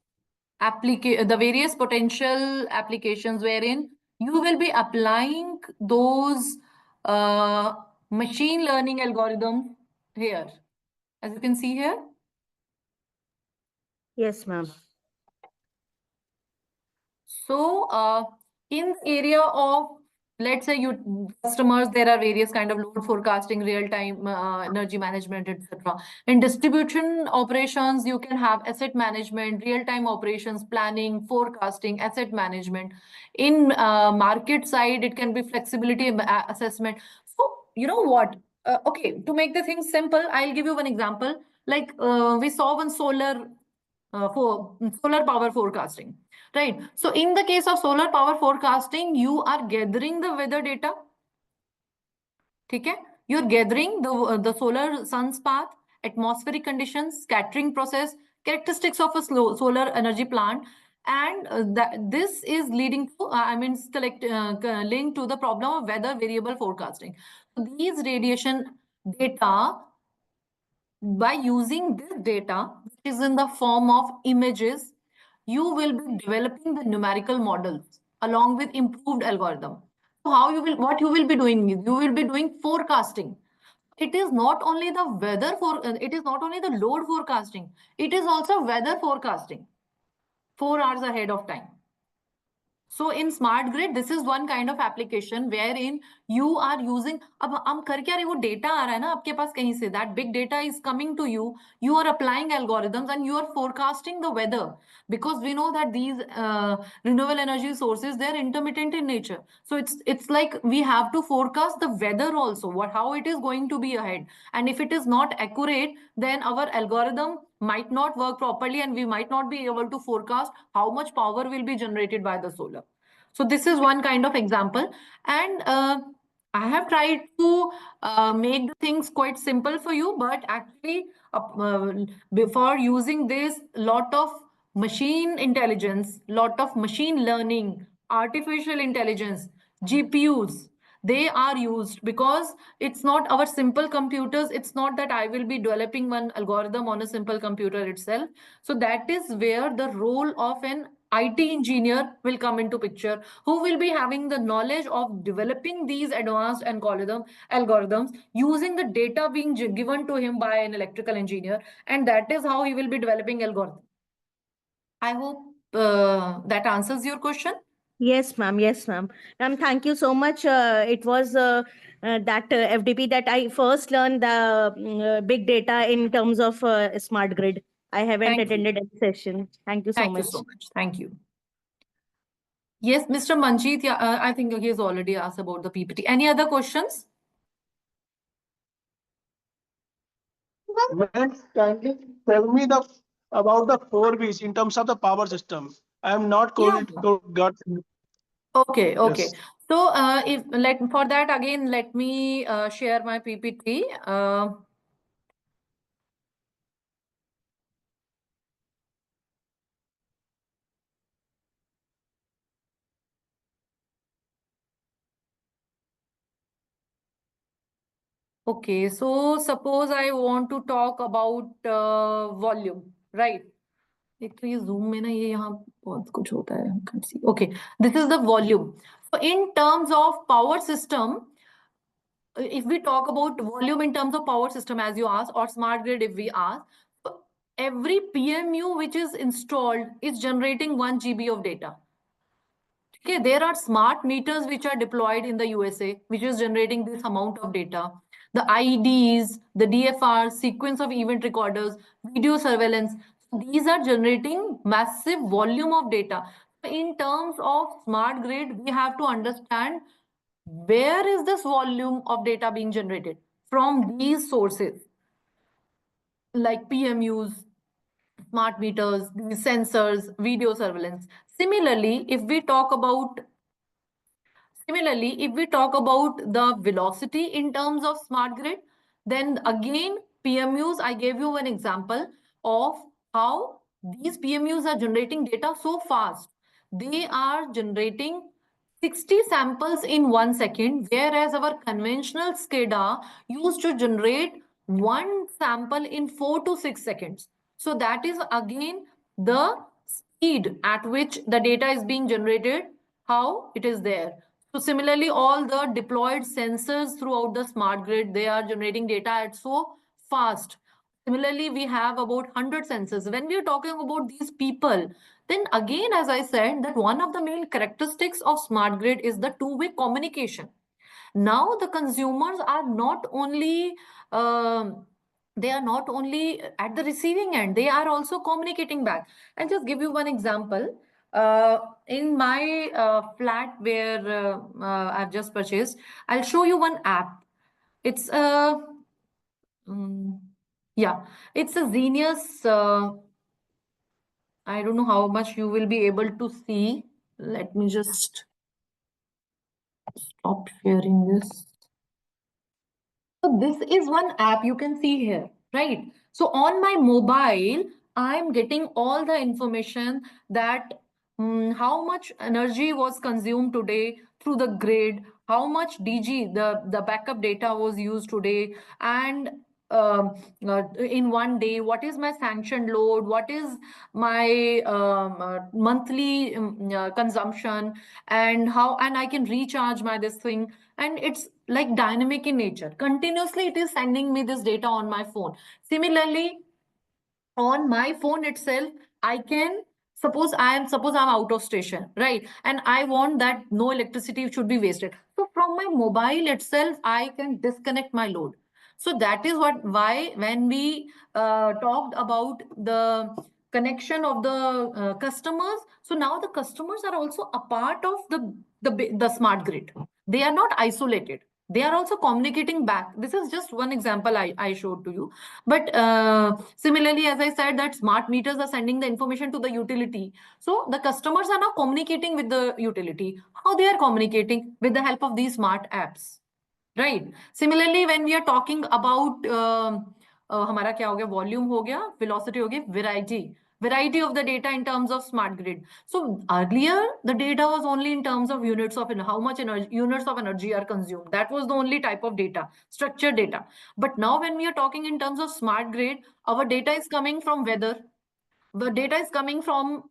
potential applications wherein you will be applying those machine learning algorithms here, as you can see here. Yes, ma'am. So, in the area of, let's say, you customers, there are various kind of load forecasting, real-time energy management, etc. In distribution operations, you can have asset management, real-time operations planning, forecasting, asset management. In market side, it can be flexibility assessment. So, you know what? Okay, to make the thing simple, I'll give you one example. Like we saw one solar for solar power forecasting. Right. So in the case of solar power forecasting, you are gathering the weather data. Okay? You're gathering the solar sun's path, atmospheric conditions, scattering process, characteristics of a solar energy plant, and this is leading to, linked to the problem of weather variable forecasting. So these radiation data, by using this data, which is in the form of images, you will be developing the numerical models along with improved algorithm. So what you will be doing is you will be doing forecasting. It is not only the it is not only the load forecasting, it is also weather forecasting 4 hours ahead of time. So in smart grid, this is one kind of application wherein you are using, अब हम कर क्या रहे, वो data आ रहा है ना आपके पास कहीं से, that big data is coming to you, you are applying algorithms and you are forecasting the weather, because we know that these renewable energy sources, they're intermittent in nature. So it's like we have to forecast the weather also, how it is going to be ahead. And if it is not accurate, then our algorithm might not work properly and we might not be able to forecast how much power will be generated by the solar. So this is one kind of example. And I have tried to make the things quite simple for you, but actually before using this, lot of machine intelligence, lot of machine learning, artificial intelligence, GPUs, they are used, because it's not our simple computers. It's not that I will be developing one algorithm on a simple computer itself. So that is where the role of an IT engineer will come into picture, who will be having the knowledge of developing these advanced algorithms using the data being given to him by an electrical engineer. And that is how he will be developing algorithms. I hope that answers your question. Yes, ma'am. Yes, ma'am. Ma'am, thank you so much. It was that FDP that I first learned the big data in terms of smart grid. I haven't Thank you. attended any session. Thank you so Thank you much. so much. Thank you. Yes, Mr. Manjeet, yeah, I think he has already asked about the PPT. Any other questions? Ma'am, kindly tell me about the 4 Bs in terms of the power system. I am not Yeah. got. Okay, okay. Yes. So for that again, let me share my PPT. Okay, so suppose I want to talk about volume, right? एक तो ये zoom में ना ये यहाँ बहुत कुछ होता है. I can't see. Okay, this is the volume. So in terms of power system, if we talk about volume in terms of power system, as you asked, or smart grid, if we ask, so every PMU which is installed is generating 1 GB of data. Okay, there are smart meters which are deployed in the USA, which is generating this amount of data. The IEDs, the DFR, sequence of event recorders, video surveillance, these are generating massive volume of data. In terms of smart grid, we have to understand where is this volume of data being generated from these sources, like PMUs, smart meters, these sensors, video surveillance. Similarly, if we talk about the velocity in terms of smart grid, then again, PMUs, I gave you an example of how these PMUs are generating data so fast. They are generating 60 samples in 1 second, whereas our conventional SCADA used to generate 1 sample in 4 to 6 seconds. So that is again the speed at which the data is being generated, how it is there. So similarly, all the deployed sensors throughout the smart grid, they are generating data at so fast. Similarly, we have about 100 sensors. When we are talking about these people, then again, as I said, that one of the main characteristics of smart grid is the two-way communication. Now the consumers are not only they are not only at the receiving end, they are also communicating back. I'll just give you one example. In my flat where I've just purchased, I'll show you one app. It's a it's a Xenius. I don't know how much you will be able to see. Let me just stop sharing this. So this is one app you can see here, right? So on my mobile, I'm getting all the information that how much energy was consumed today through the grid, how much DG, the backup data was used today, and in 1 day, what is my sanctioned load, what is my monthly consumption, and I can recharge my this thing, and it's like dynamic in nature. Continuously it is sending me this data on my phone. Similarly, on my phone itself, I can suppose I'm out of station, right? And I want that no electricity should be wasted. So from my mobile itself, I can disconnect my load. So that is why when we talked about the connection of the customers, so now the customers are also a part of the smart grid. They are not isolated. They are also communicating back. This is just one example I showed to you. But similarly, as I said, that smart meters are sending the information to the utility. So the customers are now communicating with the utility. How they are communicating? With the help of these smart apps. Right. Similarly, when we are talking about हमारा क्या हो गया, volume हो गया, velocity हो गया, variety of the data in terms of smart grid. So earlier the data was only in terms of units of how much energy, units of energy are consumed. That was the only type of data, structured data. But now when we are talking in terms of smart grid, our data is coming from weather. The data is coming from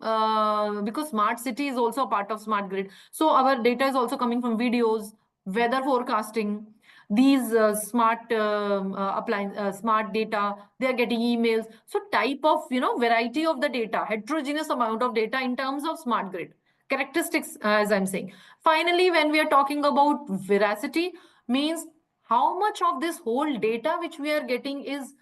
because smart city is also a part of smart grid. So our data is also coming from videos, weather forecasting, these smart smart data, they are getting emails. So type of, variety of the data, heterogeneous amount of data in terms of smart grid characteristics, as I'm saying. Finally, when we are talking about veracity, means how much of this whole data which we are getting is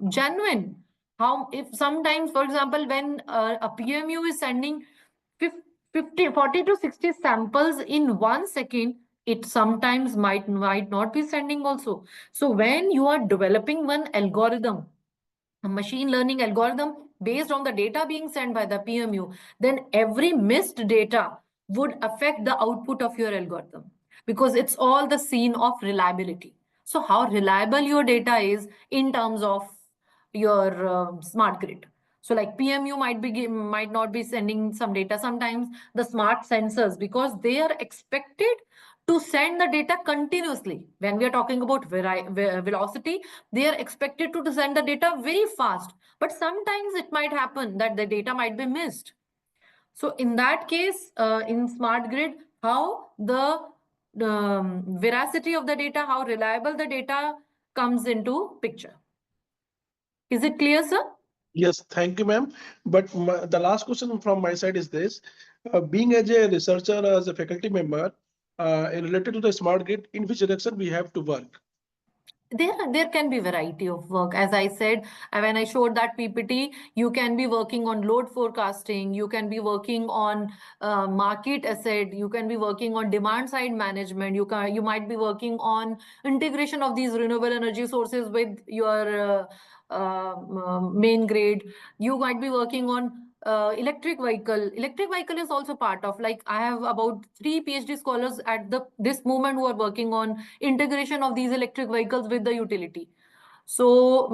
genuine. How, if sometimes, for example, when a PMU is sending 40 to 60 samples in 1 second, it sometimes might not be sending also. So when you are developing one algorithm, a machine learning algorithm based on the data being sent by the PMU, then every missed data would affect the output of your algorithm, because it's all the scene of reliability. So how reliable your data is in terms of your smart grid. So like PMU might not be sending some data. Sometimes the smart sensors, because they are expected to send the data continuously. When we are talking about velocity, they are expected to send the data very fast. But sometimes it might happen that the data might be missed. So in that case, in smart grid, how the veracity of the data, how reliable the data comes into picture. Is it clear, sir? Yes, thank you, ma'am. But the last question from my side is this: being as a researcher, as a faculty member, related to the smart grid, in which direction we have to work? There can be variety of work. As I said, when I showed that PPT, you can be working on load forecasting, you can be working on market asset, you can be working on demand side management, you might be working on integration of these renewable energy sources with your main grid. You might be working on electric vehicle. Electric vehicle is also part of, like, I have about 3 PhD scholars at this moment who are working on integration of these electric vehicles with the utility. So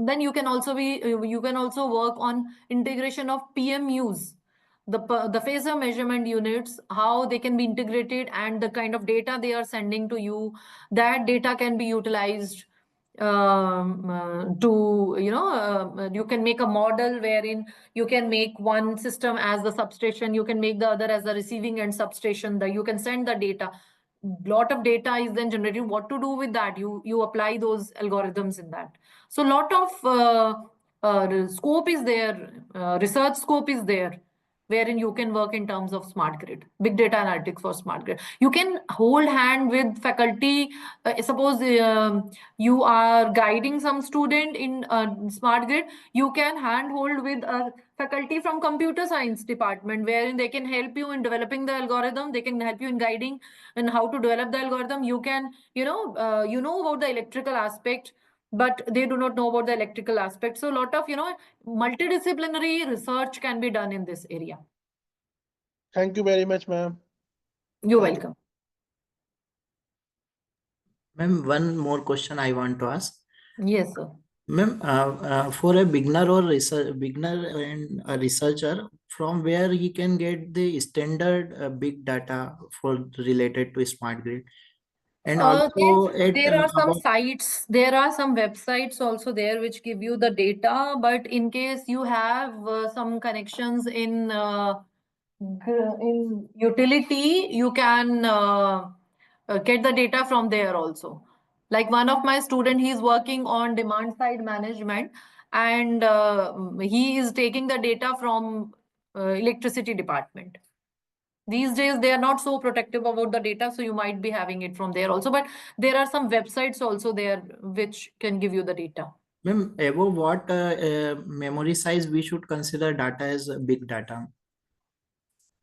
then you can also work on integration of PMUs, the phasor measurement units, how they can be integrated, and the kind of data they are sending to you. That data can be utilized to, you can make a model wherein you can make one system as the substation, you can make the other as the receiving end substation, you can send the data. Lot of data is then generated. What to do with that? You apply those algorithms in that. So lot of scope is there, research scope is there, wherein you can work in terms of smart grid, big data analytics for smart grid. You can hold hand with faculty. Suppose you are guiding some student in smart grid, you can handhold with a faculty from computer science department, wherein they can help you in developing the algorithm, they can help you in guiding and how to develop the algorithm. You can, you know about the electrical aspect, but they do not know about the electrical aspect. So a lot of, multidisciplinary research can be done in this area. Thank you very much, ma'am. You're Thank you. welcome. Ma'am, one more question I want to ask. Yes, sir. Ma'am, for a beginner and a researcher, from where he can get the standard big data for related to smart grid, and also There are some sites, there are some websites also there which give you the data, but in case you have some connections in utility, you can get the data from there also. Like one of my student, he's working on demand side management, and he is taking the data from electricity department. These days, they are not so protective about the data, so you might be having it from there also. But there are some websites also there which can give you the data. Ma'am, above what memory size we should consider data as big data?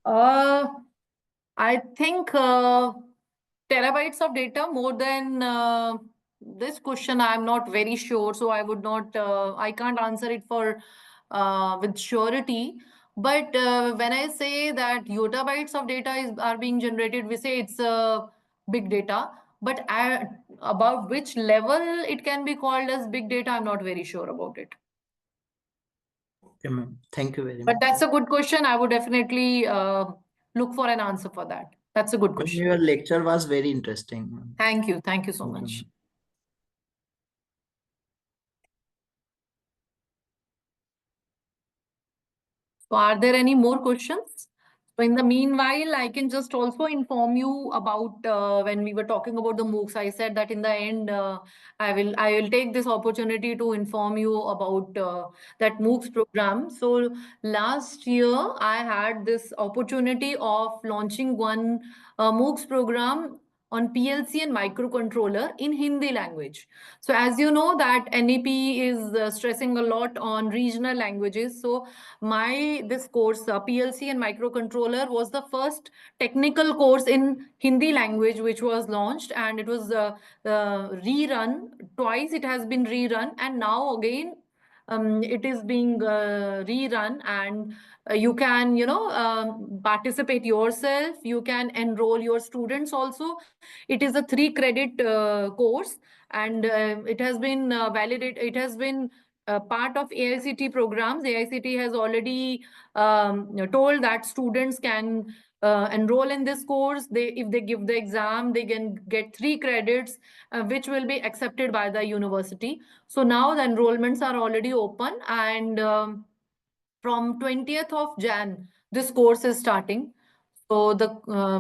I think terabytes of data, more than this question, I'm not very sure. So I would not, I can't answer it for with surety. But when I say that yottabytes of data are being generated, we say it's big data. But about which level it can be called as big data, I'm not very sure about it. Okay, ma'am. Thank you very much. But that's a good question. I would definitely look for an answer for that. That's a good Ma'am, question. your lecture was very interesting, ma'am. Thank you. Thank you so Thank you, much. ma'am. So are there any more questions? So in the meanwhile, I can just also inform you about when we were talking about the MOOCs, I said that in the end, I will take this opportunity to inform you about that MOOCs program. So last year, I had this opportunity of launching one MOOCs program on PLC and microcontroller in Hindi language. So as you know that NEP is stressing a lot on regional languages. So this course, PLC and microcontroller, was the first technical course in Hindi language which was launched, and it was rerun twice. It has been rerun, and now again it is being rerun, and you can participate yourself. You can enroll your students also. It is a 3-credit course, and it has been validated. It has been part of AICT programs. AICT has already told that students can enroll in this course, if they give the exam, they can get 3 credits, which will be accepted by the university. So now the enrollments are already open, and from 20th of Jan, this course is starting. So the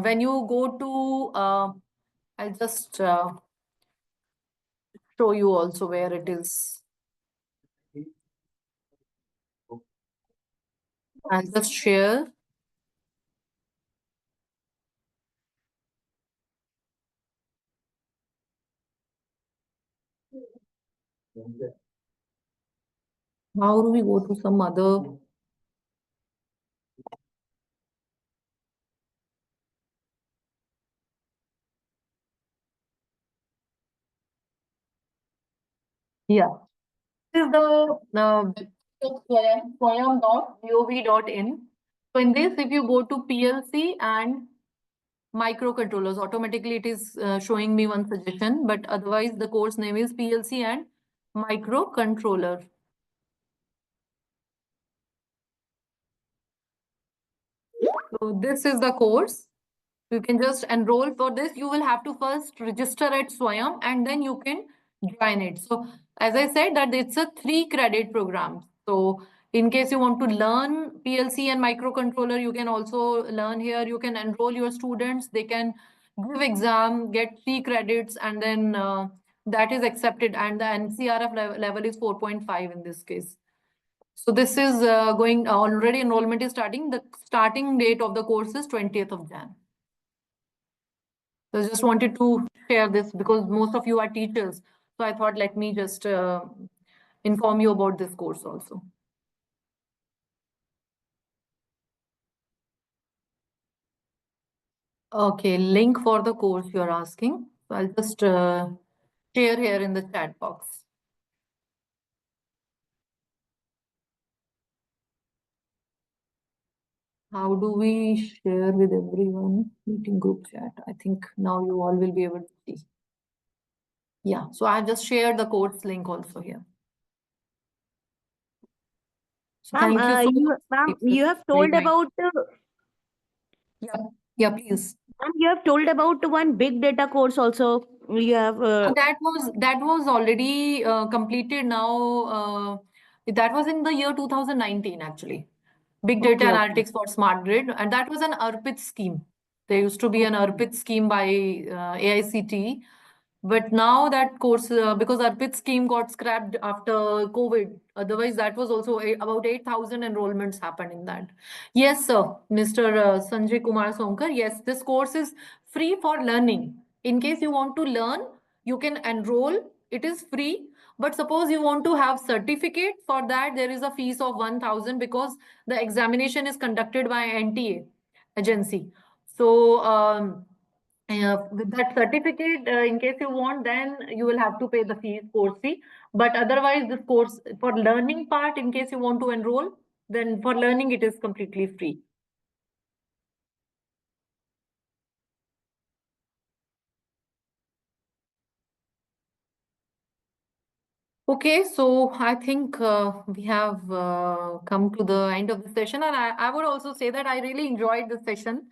when you go to, I'll just show you also where it is. I'll just share. How do we go to some other? Yeah. This is the swayam.gov.in. So in this, if you go to PLC and microcontrollers, automatically it is showing me one suggestion, but otherwise the course name is PLC and microcontroller. So this is the course. You can just enroll for this. You will have to first register at Swayam and then you can join it. So as I said that it's a 3 credit program. So in case you want to learn PLC and microcontroller, you can also learn here. You can enroll your students. They can give exam, get 3 credits, and then that is accepted. And the NCRF level is 4.5 in this case. So this is going, already enrollment is starting. The starting date of the course is 20th of Jan. So I just wanted to share this because most of you are teachers. So I thought, let me just inform you about this course also. Okay, link for the course you're asking. So I'll just share here in the chat box. How do we share with everyone? Meeting group chat. I think now you all will be able to see. Yeah, so I just shared the course link also here. So thank you so much. Ma'am, you have told Very nice. about Yeah, please. ma'am, you have told about one big data course also. You have That was already completed now. That was in the year 2019 actually. Big data Okay, okay. analytics for smart grid, and that was an ARPIT scheme. There used to be an ARPIT scheme by AICTE, but now that course, because ARPIT scheme got scrapped after COVID, otherwise that was also about 8,000 enrollments happened in that. Yes, sir, Mr. Sanjay Kumar Sonkar. Yes, this course is free for learning. In case you want to learn, you can enroll. It is free. But suppose you want to have certificate, for that there is a fees of 1,000 because the examination is conducted by NTA agency. So with that certificate, in case you want, then you will have to pay the fees, course fee. But otherwise, this course for learning part, in case you want to enroll, then for learning it is completely free. Okay, so I think we have come to the end of the session, and I would also say that I really enjoyed the session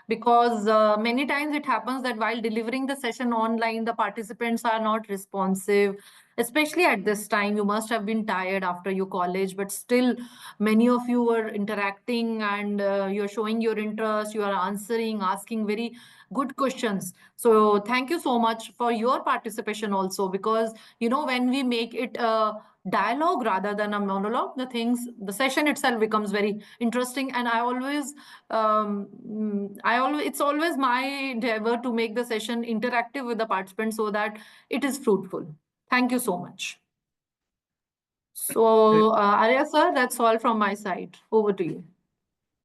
because many times it happens that while delivering the session online, the participants are not responsive, especially at this time. You must have been tired after your college, but still many of you were interacting and you're showing your interest, you are answering, asking very good questions. So thank you so much for your participation also, because when we make it a dialogue rather than a monologue, the session itself becomes very interesting. And it's always my endeavor to make the session interactive with the participants so that it is fruitful. Thank you so much. So Arya sir, that's all from my side. Over to you.